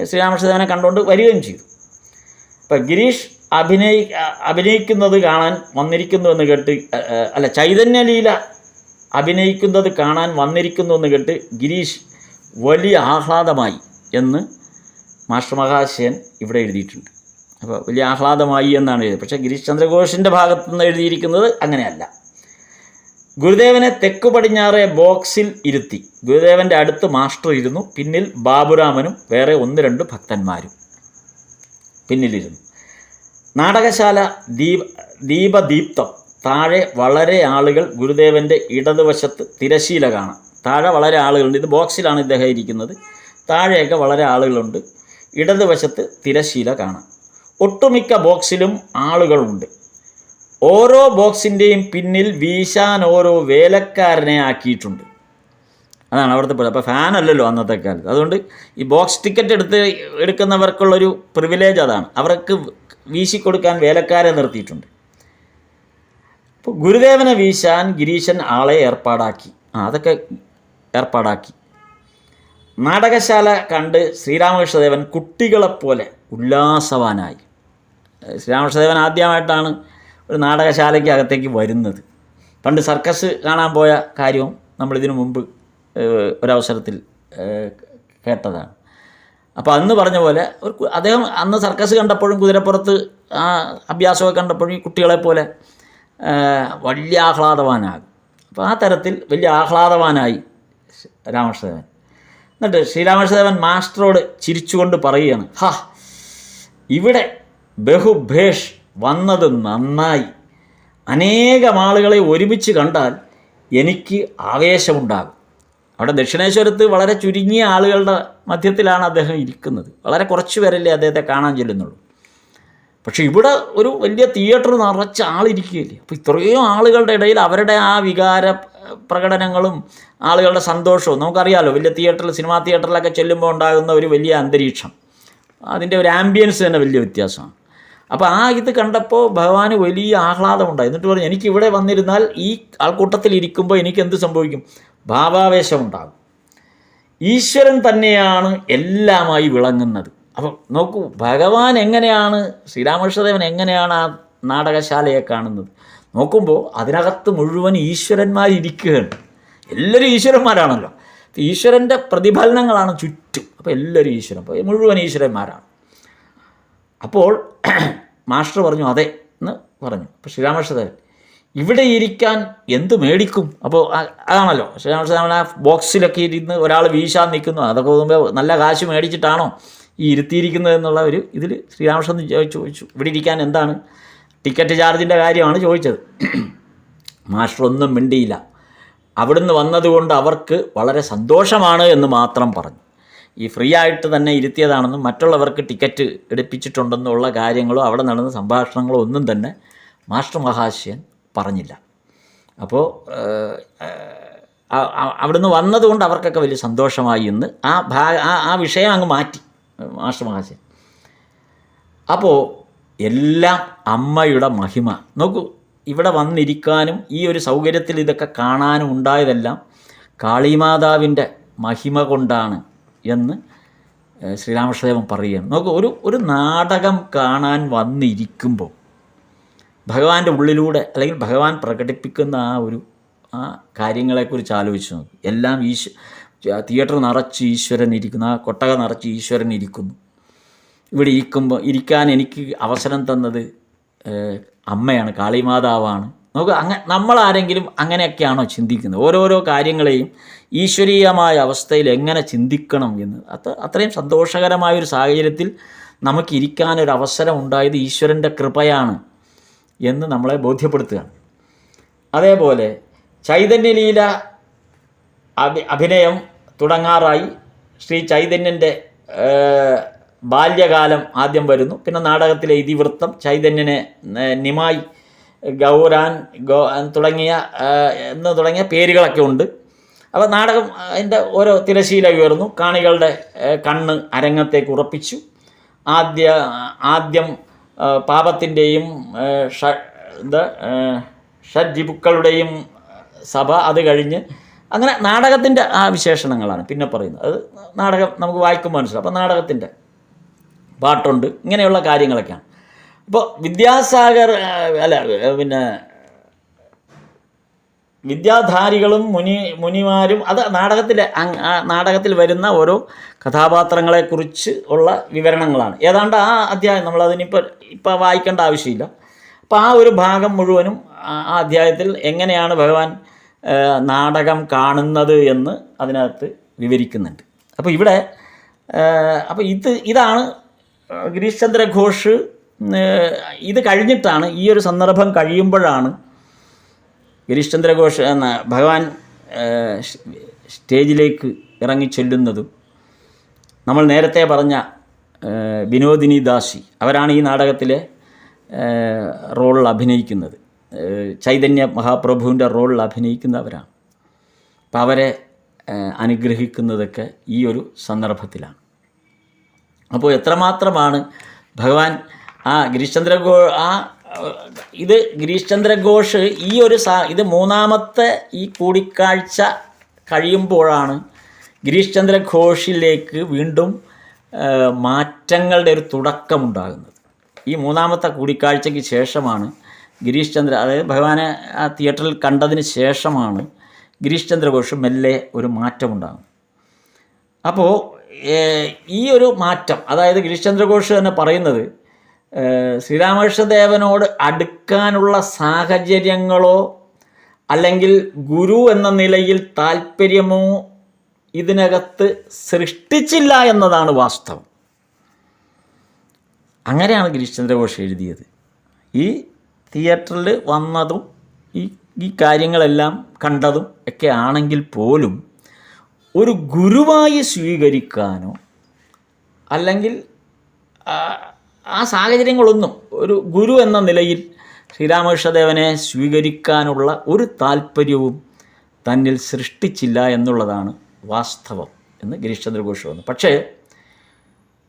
ശ്രീരാമകൃഷ്ണദേവനെ കണ്ടുകൊണ്ട് വരികയും ചെയ്തു. ഇപ്പം ഗിരീഷ് അഭിനയിക്കുന്നത് കാണാൻ വന്നിരിക്കുന്നുവെന്ന് കേട്ട്, ചൈതന്യലീല അഭിനയിക്കുന്നത് കാണാൻ വന്നിരിക്കുന്നുവെന്ന് കേട്ട് ഗിരീഷ് വലിയ ആഹ്ലാദമായി എന്ന് മാസ്റ്റർ മഹാശയൻ ഇവിടെ എഴുതിയിട്ടുണ്ട്. അപ്പോൾ വലിയ ആഹ്ലാദമായി എന്നാണ് എഴുതിയത്. പക്ഷേ ഗിരീഷ് ചന്ദ്രഘോഷിൻ്റെ ഭാഗത്തുനിന്ന് എഴുതിയിരിക്കുന്നത് അങ്ങനെയല്ല. ഗുരുദേവനെ തെക്ക് പടിഞ്ഞാറേ ബോക്സിൽ ഇരുത്തി. ഗുരുദേവൻ്റെ അടുത്ത് മാസ്റ്റർ ഇരുന്നു. പിന്നിൽ ബാബുരാമനും വേറെ 1-2 ഭക്തന്മാരും പിന്നിലിരുന്നു. നാടകശാല ദീപദീപ്തം. താഴെ വളരെ ആളുകൾ. ഗുരുദേവൻ്റെ ഇടതുവശത്ത് തിരശീല കാണാം. താഴെ വളരെ ആളുകളുണ്ട്. ഇത് ബോക്സിലാണ് ഇദ്ദേഹം ഇരിക്കുന്നത്. താഴെയൊക്കെ വളരെ ആളുകളുണ്ട്. ഇടതുവശത്ത് തിരശീല കാണാം. ഒട്ടുമിക്ക ബോക്സിലും ആളുകളുണ്ട്. ഓരോ ബോക്സിൻ്റെയും പിന്നിൽ വീശാൻ ഓരോ വേലക്കാരനെ ആക്കിയിട്ടുണ്ട്. അതാണ് അവിടുത്തെ പോലെ. അപ്പോൾ ഫാനല്ലല്ലോ അന്നത്തെ കാലത്ത്. അതുകൊണ്ട് ഈ ബോക്സ് ടിക്കറ്റ് എടുക്കുന്നവർക്കുള്ളൊരു പ്രിവിലേജ് അതാണ്. അവർക്ക് വീശിക്കൊടുക്കാൻ വേലക്കാരെ നിർത്തിയിട്ടുണ്ട്. അപ്പോൾ ഗുരുദേവനെ വീശാൻ ഗിരീശൻ ആളെ ഏർപ്പാടാക്കി. അതൊക്കെ ഏർപ്പാടാക്കി. നാടകശാല കണ്ട് ശ്രീരാമകൃഷ്ണദേവൻ കുട്ടികളെപ്പോലെ ഉല്ലാസവാനായി. ശ്രീരാമകൃഷ്ണദേവൻ ആദ്യമായിട്ടാണ് ഒരു നാടകശാലയ്ക്ക് അകത്തേക്ക് വരുന്നത്. പണ്ട് സർക്കസ് കാണാൻ പോയ കാര്യവും നമ്മളിതിനു മുമ്പ് ഒരവസരത്തിൽ കേട്ടതാണ്. അപ്പോൾ അന്ന് പറഞ്ഞ പോലെ അദ്ദേഹം അന്ന് സർക്കസ് കണ്ടപ്പോഴും കുതിരപ്പുറത്ത് ആ അഭ്യാസമൊക്കെ കണ്ടപ്പോഴും ഈ കുട്ടികളെപ്പോലെ വലിയ ആഹ്ലാദവാനാകും. അപ്പോൾ ആ തരത്തിൽ വലിയ ആഹ്ലാദവാനായി രാമകൃഷ്ണദേവൻ. എന്നിട്ട് ശ്രീരാമകൃഷ്ണദേവൻ മാസ്റ്ററോട് ചിരിച്ചുകൊണ്ട് പറയുകയാണ്, ഇവിടെ ബഹുഭേഷ് വന്നത് നന്നായി. അനേകം ആളുകളെ ഒരുമിച്ച് കണ്ടാൽ എനിക്ക് ആവേശമുണ്ടാകും. അവിടെ ദക്ഷിണേശ്വരത്ത് വളരെ ചുരുങ്ങിയ ആളുകളുടെ മധ്യത്തിലാണ് അദ്ദേഹം ഇരിക്കുന്നത്. വളരെ കുറച്ച് പേരല്ലേ അദ്ദേഹത്തെ കാണാൻ ചെല്ലുന്നുള്ളൂ. പക്ഷേ ഇവിടെ ഒരു വലിയ തിയേറ്റർ നിറച്ച ആളിരിക്കുകയില്ലേ. അപ്പോൾ ഇത്രയും ആളുകളുടെ ഇടയിൽ അവരുടെ ആ വികാര പ്രകടനങ്ങളും ആളുകളുടെ സന്തോഷവും നമുക്കറിയാമല്ലോ. വലിയ തിയേറ്ററിൽ, സിനിമാ തിയേറ്ററിലൊക്കെ ചെല്ലുമ്പോൾ ഉണ്ടാകുന്ന ഒരു വലിയ അന്തരീക്ഷം, അതിൻ്റെ ഒരു ആംബിയൻസ് തന്നെ വലിയ വ്യത്യാസമാണ്. അപ്പോൾ ആ ഇത് കണ്ടപ്പോൾ ഭഗവാന് വലിയ ആഹ്ലാദമുണ്ടായി. എന്നിട്ട് പറഞ്ഞു, എനിക്കിവിടെ വന്നിരുന്നാൽ ഈ ആൾക്കൂട്ടത്തിൽ ഇരിക്കുമ്പോൾ എനിക്ക് എന്ത് സംഭവിക്കും? ഭാവാവേശമുണ്ടാകും. ഈശ്വരൻ തന്നെയാണ് എല്ലാമായി വിളങ്ങുന്നത്. അപ്പം നോക്കൂ, ഭഗവാൻ എങ്ങനെയാണ്, ശ്രീരാമകൃഷ്ണദേവൻ എങ്ങനെയാണ് ആ നാടകശാലയെ കാണുന്നത്? നോക്കുമ്പോൾ അതിനകത്ത് മുഴുവൻ ഈശ്വരന്മാരിയ്ക്കുകയാണ്. എല്ലാവരും ഈശ്വരന്മാരാണല്ലോ. ഈശ്വരൻ്റെ പ്രതിഫലനങ്ങളാണ് ചുറ്റും. അപ്പോൾ എല്ലാവരും ഈശ്വരൻ, അപ്പോൾ മുഴുവൻ ഈശ്വരന്മാരാണ്. അപ്പോൾ മാസ്റ്റർ പറഞ്ഞു അതെ എന്ന് പറഞ്ഞു. അപ്പോൾ ശ്രീരാമകൃഷ്ണദേവൻ ഇവിടെ ഇരിക്കാൻ എന്ത് മേടിക്കും? അപ്പോൾ അതാണല്ലോ ശ്രീരാമകൃഷ്ണദേവൻ ആ ബോക്സിലൊക്കെ ഇരുന്ന് ഒരാൾ വീശാൻ നിൽക്കുന്നു. അതൊക്കെ നോക്കുമ്പോൾ നല്ല കാശ് മേടിച്ചിട്ടാണോ ഈ ഇരുത്തിയിരിക്കുന്നത് എന്നുള്ള ഒരു ഇതിൽ ശ്രീരാമകൃഷ്ണൻ ചോദിച്ചു, ഇവിടെ ഇരിക്കാൻ എന്താണ് ടിക്കറ്റ് ചാർജിൻ്റെ കാര്യമാണ് ചോദിച്ചത്. മാസ്റ്റർ ഒന്നും മിണ്ടിയില്ല. അവിടുന്ന് വന്നതുകൊണ്ട് അവർക്ക് വളരെ സന്തോഷമാണ് എന്ന് മാത്രം പറഞ്ഞു. ഈ ഫ്രീ ആയിട്ട് തന്നെ ഇരുത്തിയതാണെന്നും മറ്റുള്ളവർക്ക് ടിക്കറ്റ് എടുപ്പിച്ചിട്ടുണ്ടെന്നുള്ള കാര്യങ്ങളോ അവിടെ നടന്ന സംഭാഷണങ്ങളോ ഒന്നും തന്നെ മാസ്റ്റർ മഹാശയൻ പറഞ്ഞില്ല. അപ്പോൾ അവിടുന്ന് വന്നതുകൊണ്ട് അവർക്കൊക്കെ വലിയ സന്തോഷമായി എന്ന് ആ വിഷയം അങ്ങ് മാറ്റി മാസ്റ്റർ മഹാശയൻ. അപ്പോൾ എല്ലാം അമ്മയുടെ മഹിമ. നോക്കൂ, ഇവിടെ വന്നിരിക്കാനും ഈ ഒരു സൗകര്യത്തിൽ ഇതൊക്കെ കാണാനും ഉണ്ടായതെല്ലാം കാളിമാതാവിൻ്റെ മഹിമ കൊണ്ടാണ് എന്ന് ശ്രീരാമകൃഷ്ണദേവൻ പറയുകയാണ്. നമുക്ക് ഒരു നാടകം കാണാൻ വന്നിരിക്കുമ്പോൾ ഭഗവാന്റെ ഉള്ളിലൂടെ അല്ലെങ്കിൽ ഭഗവാൻ പ്രകടിപ്പിക്കുന്ന ആ കാര്യങ്ങളെക്കുറിച്ച് ആലോചിച്ച് നോക്കും. എല്ലാം തിയേറ്റർ നിറച്ച് ഈശ്വരൻ ഇരിക്കുന്നു, ആ കൊട്ടക നിറച്ച് ഈശ്വരൻ ഇരിക്കുന്നു. ഇവിടെ ഇരിക്കാൻ എനിക്ക് അവസരം തന്നത് അമ്മയാണ്, കാളിമാതാവാണ്. നമുക്ക് നമ്മളാരെങ്കിലും അങ്ങനെയൊക്കെയാണോ ചിന്തിക്കുന്നത്? ഓരോരോ കാര്യങ്ങളെയും ഈശ്വരീയമായ അവസ്ഥയിൽ എങ്ങനെ ചിന്തിക്കണം എന്ന് അത്രയും സന്തോഷകരമായൊരു സാഹചര്യത്തിൽ നമുക്കിരിക്കാനൊരവസരം ഉണ്ടായത് ഈശ്വരൻ്റെ കൃപയാണ് എന്ന് നമ്മളെ ബോധ്യപ്പെടുത്തുകയാണ്. അതേപോലെ ചൈതന്യലീല അഭിനയം തുടങ്ങാറായി. ശ്രീ ചൈതന്യൻ്റെ ബാല്യകാലം ആദ്യം വരുന്നു. പിന്നെ നാടകത്തിലെ ഇതിവൃത്തം, ചൈതന്യനെ നിമായി, ഗൗരാൻ തുടങ്ങിയ പേരുകളൊക്കെ ഉണ്ട്. അപ്പോൾ നാടകം അതിൻ്റെ ഓരോ തിരശീല ഉയർന്നു. കാണികളുടെ കണ്ണ് അരങ്ങത്തേക്ക് ഉറപ്പിച്ചു. ആദ്യം പാപത്തിൻ്റെയും ഷഡ്ജിബുക്കളുടെയും സഭ, അത് കഴിഞ്ഞ് അങ്ങനെ നാടകത്തിൻ്റെ ആ വിശേഷണങ്ങളാണ് പിന്നെ പറയുന്നത്. അത് നാടകം നമുക്ക് വായിക്കുമ്പോൾ മനസ്സിലാവും. അപ്പോൾ നാടകത്തിൻ്റെ പാട്ടുണ്ട്, ഇങ്ങനെയുള്ള കാര്യങ്ങളൊക്കെയാണ്. ഇപ്പോൾ വിദ്യാധാരികളും മുനിമാരും അത് നാടകത്തിൽ വരുന്ന ഓരോ കഥാപാത്രങ്ങളെക്കുറിച്ച് ഉള്ള വിവരണങ്ങളാണ്. ഏതാണ്ട് ആ അധ്യായം നമ്മളതിനിപ്പോൾ വായിക്കേണ്ട ആവശ്യമില്ല. അപ്പോൾ ആ ഒരു ഭാഗം മുഴുവനും ആ അധ്യായത്തിൽ എങ്ങനെയാണ് ഭഗവാൻ നാടകം കാണുന്നത് എന്ന് അതിനകത്ത് വിവരിക്കുന്നുണ്ട്. അപ്പോൾ ഇവിടെ ഇതാണ് ഗിരീഷ് ചന്ദ്ര ഘോഷ്. ഇത് കഴിഞ്ഞിട്ടാണ്, ഈ ഒരു സന്ദർഭം കഴിയുമ്പോഴാണ് ഗിരീഷ് ചന്ദ്ര ഘോഷ് ഭഗവാൻ സ്റ്റേജിലേക്ക് ഇറങ്ങിച്ചൊല്ലുന്നതും. നമ്മൾ നേരത്തെ പറഞ്ഞ വിനോദിനി ദാസി, അവരാണ് ഈ നാടകത്തിലെ റോളിൽ അഭിനയിക്കുന്നത്. ചൈതന്യ മഹാപ്രഭുവിൻ്റെ റോളിൽ അഭിനയിക്കുന്നവരാണ്. അപ്പം അവരെ അനുഗ്രഹിക്കുന്നതൊക്കെ ഈ ഒരു സന്ദർഭത്തിലാണ്. അപ്പോൾ എത്രമാത്രമാണ് ഭഗവാൻ ഗിരീഷ് ചന്ദ്ര ഘോഷ് ഇത് മൂന്നാമത്തെ ഈ കൂടിക്കാഴ്ച കഴിയുമ്പോഴാണ് ഗിരീഷ് ചന്ദ്ര ഘോഷിലേക്ക് വീണ്ടും മാറ്റങ്ങളുടെ ഒരു തുടക്കമുണ്ടാകുന്നത്. ഈ മൂന്നാമത്തെ കൂടിക്കാഴ്ചയ്ക്ക് ശേഷമാണ് അതായത് ഭഗവാനെ ആ തിയേറ്ററിൽ കണ്ടതിന് ശേഷമാണ് ഗിരീഷ് ചന്ദ്ര ഘോഷ് മെല്ലെ ഒരു മാറ്റമുണ്ടാകുന്നത്. അപ്പോൾ ഈ ഒരു മാറ്റം, അതായത് ഗിരീഷ് ചന്ദ്ര ഘോഷ് തന്നെ പറയുന്നത്, ശ്രീരാമകൃഷ്ണദേവനോട് അടുക്കാനുള്ള സാഹചര്യങ്ങളോ അല്ലെങ്കിൽ ഗുരു എന്ന നിലയിൽ താല്പര്യമോ ഇതിനകത്ത് സൃഷ്ടിച്ചില്ല എന്നതാണ് വാസ്തവം. അങ്ങനെയാണ് ഗിരീഷ് ചന്ദ്ര ഘോഷ് എഴുതിയത്. ഈ തിയേറ്ററിൽ വന്നതും ഈ കാര്യങ്ങളെല്ലാം കണ്ടതും ഒക്കെ ആണെങ്കിൽ പോലും ഒരു ഗുരുവായി സ്വീകരിക്കാനോ അല്ലെങ്കിൽ ആ സാഹചര്യങ്ങളൊന്നും ഒരു ഗുരു എന്ന നിലയിൽ ശ്രീരാമകൃഷ്ണദേവനെ സ്വീകരിക്കാനുള്ള ഒരു താല്പര്യവും തന്നിൽ സൃഷ്ടിച്ചില്ല എന്നുള്ളതാണ് വാസ്തവം എന്ന് ഗിരീഷ് ചന്ദ്ര ഘോഷ് വന്നു. പക്ഷേ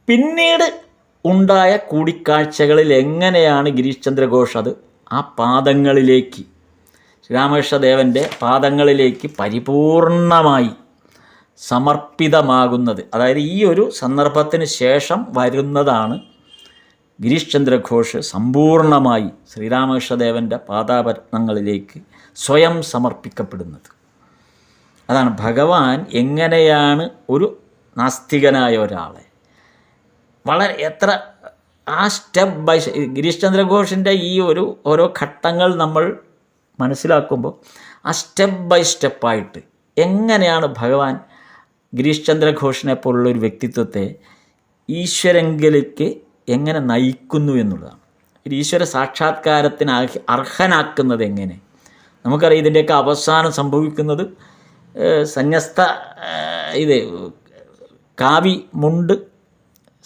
പിന്നീട് ഉണ്ടായ കൂടിക്കാഴ്ചകളിൽ എങ്ങനെയാണ് ഗിരീഷ് ചന്ദ്ര ഘോഷ് അത് ആ പാദങ്ങളിലേക്ക്, ശ്രീരാമകൃഷ്ണദേവൻ്റെ പാദങ്ങളിലേക്ക് പരിപൂർണമായി സമർപ്പിതമാകുന്നത്, അതായത് ഈ ഒരു സന്ദർഭത്തിന് ശേഷം വരുന്നതാണ് ഗിരീഷ് ചന്ദ്ര ഘോഷ് സമ്പൂർണമായി ശ്രീരാമകൃഷ്ണദേവൻ്റെ പാദപത്മങ്ങളിലേക്ക് സ്വയം സമർപ്പിക്കപ്പെടുന്നത്. അതാണ് ഭഗവാൻ എങ്ങനെയാണ് ഒരു നാസ്തികനായ ഒരാളെ ആ സ്റ്റെപ്പ് ബൈ ഗിരീഷ് ചന്ദ്ര ഘോഷിൻ്റെ ഈ ഓരോ ഘട്ടങ്ങൾ നമ്മൾ മനസ്സിലാക്കുമ്പോൾ ആ സ്റ്റെപ്പ് ബൈ സ്റ്റെപ്പായിട്ട് എങ്ങനെയാണ് ഭഗവാൻ ഗിരീഷ് ചന്ദ്ര ഘോഷിനെ പോലുള്ളൊരു വ്യക്തിത്വത്തെ ഈശ്വരങ്കിലേക്ക് എങ്ങനെ നയിക്കുന്നു എന്നുള്ളതാണ്. ഒരു ഈശ്വര സാക്ഷാത്കാരത്തിന് അർഹനാക്കുന്നത് എങ്ങനെ. നമുക്കറിയാം ഇതിൻ്റെയൊക്കെ അവസാനം സംഭവിക്കുന്നത് സന്യസ്ത കാവി മുണ്ട്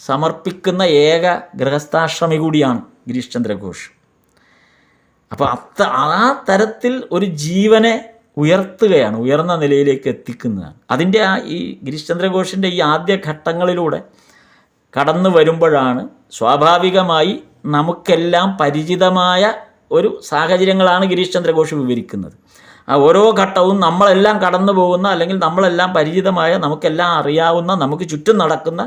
സമർപ്പിക്കുന്ന ഏക ഗൃഹസ്ഥാശ്രമി കൂടിയാണ് ഗിരീഷ് ചന്ദ്ര ഘോഷ്. അപ്പോൾ ആ തരത്തിൽ ഒരു ജീവനെ ഉയർത്തുകയാണ്, ഉയർന്ന നിലയിലേക്ക് എത്തിക്കുന്നതാണ്. അതിൻ്റെ ഈ ഗിരീഷ് ചന്ദ്ര ഘോഷിൻ്റെ ഈ ആദ്യ ഘട്ടങ്ങളിലൂടെ കടന്നു വരുമ്പോഴാണ് സ്വാഭാവികമായി നമുക്കെല്ലാം പരിചിതമായ ഒരു സാഹചര്യങ്ങളാണ് ഗിരീഷ് ചന്ദ്ര ഘോഷ് വിവരിക്കുന്നത്. ആ ഓരോ ഘട്ടവും നമ്മളെല്ലാം കടന്നു പോകുന്ന അല്ലെങ്കിൽ നമ്മളെല്ലാം പരിചിതമായ, നമുക്കെല്ലാം അറിയാവുന്ന, നമുക്ക് ചുറ്റും നടക്കുന്ന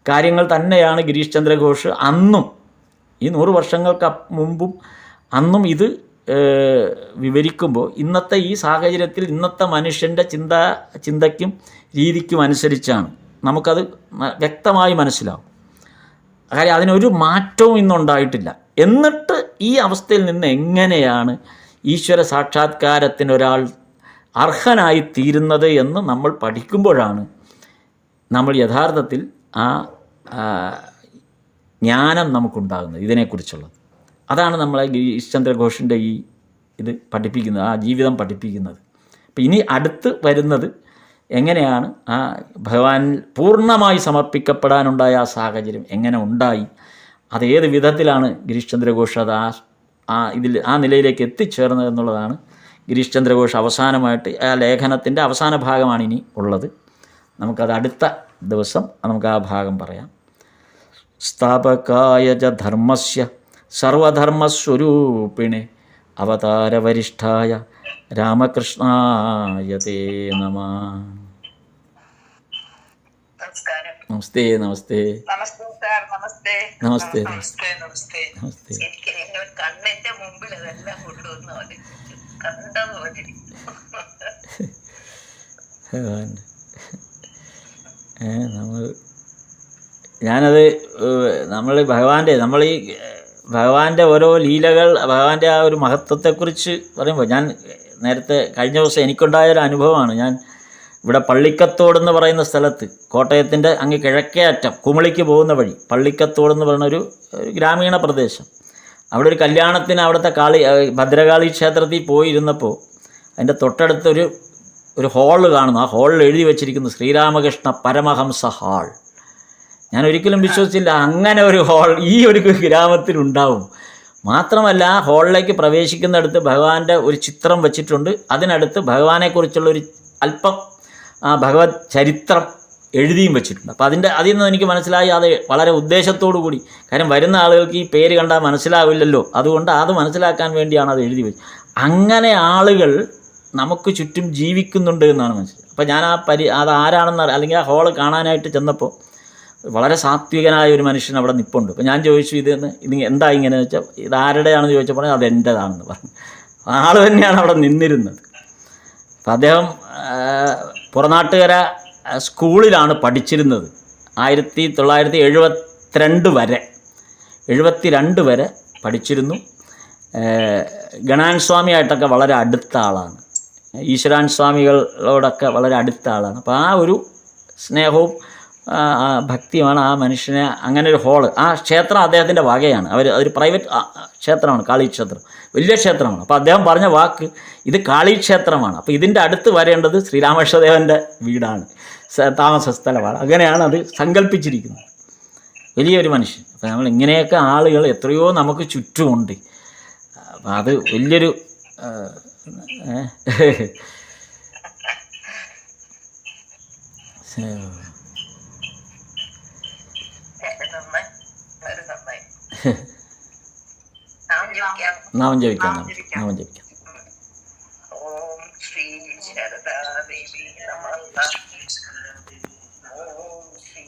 കാര്യങ്ങൾ തന്നെയാണ് ഗിരീഷ് ചന്ദ്ര ഘോഷ് അന്നും ഈ 100 വർഷങ്ങൾക്ക് മുമ്പും അന്നും ഇത് വിവരിക്കുമ്പോൾ ഇന്നത്തെ ഈ സാഹചര്യത്തിൽ ഇന്നത്തെ മനുഷ്യൻ്റെ ചിന്തയ്ക്കും രീതിക്കും അനുസരിച്ചാണ് നമുക്കത് വ്യക്തമായി മനസ്സിലാവും. കാര്യം അതിനൊരു മാറ്റവും ഇന്നുണ്ടായിട്ടില്ല. എന്നിട്ട് ഈ അവസ്ഥയിൽ നിന്ന് എങ്ങനെയാണ് ഈശ്വര സാക്ഷാത്കാരത്തിനൊരാൾ അർഹനായി തീരുന്നത് എന്ന് നമ്മൾ പഠിക്കുമ്പോഴാണ് നമ്മൾ യഥാർത്ഥത്തിൽ ആ ജ്ഞാനം നമുക്കുണ്ടാകുന്നത് ഇതിനെക്കുറിച്ചുള്ളത്. അതാണ് നമ്മളെ ഗിരീഷ് ചന്ദ്ര ഘോഷിൻ്റെ ഈ ഇത് പഠിപ്പിക്കുന്നത്, ആ ജീവിതം പഠിപ്പിക്കുന്നത്. അപ്പം ഇനി അടുത്ത് വരുന്നത് എങ്ങനെയാണ് ആ ഭഗവാൻ പൂർണ്ണമായി സമർപ്പിക്കപ്പെടാനുണ്ടായ ആ സാഹചര്യം എങ്ങനെ ഉണ്ടായി, അതേത് വിധത്തിലാണ് ഗിരീഷ് ചന്ദ്ര ഘോഷ് അത് ആ നിലയിലേക്ക് എത്തിച്ചേർന്നത് എന്നുള്ളതാണ് ഗിരീഷ് ചന്ദ്ര ഘോഷ് അവസാനമായിട്ട് ആ ലേഖനത്തിൻ്റെ അവസാന ഭാഗമാണ് ഇനി ഉള്ളത്. നമുക്കത് അടുത്ത ദിവസം നമുക്ക് ആ ഭാഗം പറയാം. സ്ഥാപകായ ച ധർമ്മസ്യ സർവധർമ്മസ്വരൂപിണേ അവതാരവരിഷ്ഠായ രാമകൃഷ്ണായ തേ നമഃ. നമസ്തേ നമസ്തേ നമസ്തേ നമസ്തേ നമസ്തേ. കണ്ണിന്റെ മുമ്പിൽ അതെല്ലാം കൊണ്ടുവന്നു ഞാനത് നമ്മൾ ഈ ഭഗവാന്റെ ഓരോ ലീലകൾ, ഭഗവാന്റെ ആ ഒരു മഹത്വത്തെക്കുറിച്ച് പറയുമ്പോൾ ഞാൻ നേരത്തെ കഴിഞ്ഞ ദിവസം എനിക്കുണ്ടായൊരു അനുഭവമാണ്. ഞാൻ ഇവിടെ പള്ളിക്കത്തോടെന്ന് പറയുന്ന സ്ഥലത്ത്, കോട്ടയത്തിൻ്റെ അങ്ങ് കിഴക്കേ അറ്റം കുമളിക്ക് പോകുന്ന വഴി പള്ളിക്കത്തോടെന്ന് പറയുന്ന ഒരു ഗ്രാമീണ പ്രദേശം. അവിടെ ഒരു കല്യാണത്തിന് അവിടുത്തെ ഭദ്രകാളി ക്ഷേത്രത്തിൽ പോയിരുന്നപ്പോൾ അതിൻ്റെ തൊട്ടടുത്തൊരു ഹാള് കാണുന്നു. ആ ഹാളിൽ എഴുതി വച്ചിരിക്കുന്നു ശ്രീരാമകൃഷ്ണ പരമഹംസ ഹാൾ. ഞാൻ ഒരിക്കലും വിശ്വസിച്ചില്ല അങ്ങനെ ഒരു ഹാൾ ഈ ഒരു ഗ്രാമത്തിലുണ്ടാവും. മാത്രമല്ല ആ ഹാളിലേക്ക് പ്രവേശിക്കുന്നിടത്ത് ഭഗവാന്റെ ഒരു ചിത്രം വച്ചിട്ടുണ്ട്. അതിനടുത്ത് ഭഗവാനെക്കുറിച്ചുള്ളൊരു അല്പം ഭഗവത് ചരിത്രം എഴുതിയും വെച്ചിട്ടുണ്ട്. അപ്പോൾ അതിൽ നിന്ന് എനിക്ക് മനസ്സിലായി അത് വളരെ ഉദ്ദേശത്തോടു കൂടി, കാര്യം വരുന്ന ആളുകൾക്ക് ഈ പേര് കണ്ടാൽ മനസ്സിലാവില്ലല്ലോ, അതുകൊണ്ട് അത് മനസ്സിലാക്കാൻ വേണ്ടിയാണ് അത് എഴുതി വെച്ചത്. അങ്ങനെ ആളുകൾ നമുക്ക് ചുറ്റും ജീവിക്കുന്നുണ്ട് എന്നാണ് മനസ്സിലായത്. അപ്പോൾ ഞാൻ അത് ആരാണെന്ന് അല്ലെങ്കിൽ ആ ഹാള് കാണാനായിട്ട് ചെന്നപ്പോൾ വളരെ സാത്വികനായ ഒരു മനുഷ്യൻ അവിടെ നിൽപ്പുണ്ട്. അപ്പോൾ ഞാൻ ചോദിച്ചു ഇത് എന്താ ഇങ്ങനെ വെച്ചാൽ ഇത് ആരുടെയാണെന്ന് ചോദിച്ചപ്പോൾ അത് എൻ്റേതാണെന്ന് പറഞ്ഞു. ആൾ തന്നെയാണ് അവിടെ നിന്നിരുന്നത്. അപ്പം അദ്ദേഹം പുറനാട്ടുകര സ്കൂളിലാണ് പഠിച്ചിരുന്നത് 1972 വരെ പഠിച്ചിരുന്നു. ഗണാൻ സ്വാമിയായിട്ടൊക്കെ വളരെ അടുത്ത ആളാണ്, ഈശ്വരാൻ സ്വാമികളോടൊക്കെ വളരെ അടുത്ത ആളാണ്. അപ്പോൾ ആ ഒരു സ്നേഹവും ഭക്തിയുമാണ് ആ മനുഷ്യനെ അങ്ങനെ ഒരു ഹാള്. ആ ക്ഷേത്രം അദ്ദേഹത്തിൻ്റെ വകയാണ്. അതൊരു പ്രൈവറ്റ് ക്ഷേത്രമാണ്, കാളി ക്ഷേത്രം, വലിയ ക്ഷേത്രമാണ്. അപ്പോൾ അദ്ദേഹം പറഞ്ഞ വാക്ക് ഇത് കാളി ക്ഷേത്രമാണ്, അപ്പോൾ ഇതിൻ്റെ അടുത്ത് വരേണ്ടത് ശ്രീരാമകൃഷ്ണദേവൻ്റെ വീടാണ്, താമസ സ്ഥലമാണ്. അങ്ങനെയാണ് അത് സങ്കല്പിച്ചിരിക്കുന്നത്. വലിയൊരു മനുഷ്യൻ. അപ്പോൾ നമ്മൾ ഇങ്ങനെയൊക്കെ ആളുകൾ എത്രയോ നമുക്ക് ചുറ്റുമുണ്ട്. അപ്പം അത് വലിയൊരു നാമം ജപിക്കാം. ഓം ശ്രീ ശരദാദേവി നമഃ. ഓം ശ്രീ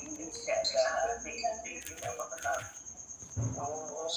ശരദാദേവി നമഃ. ഓം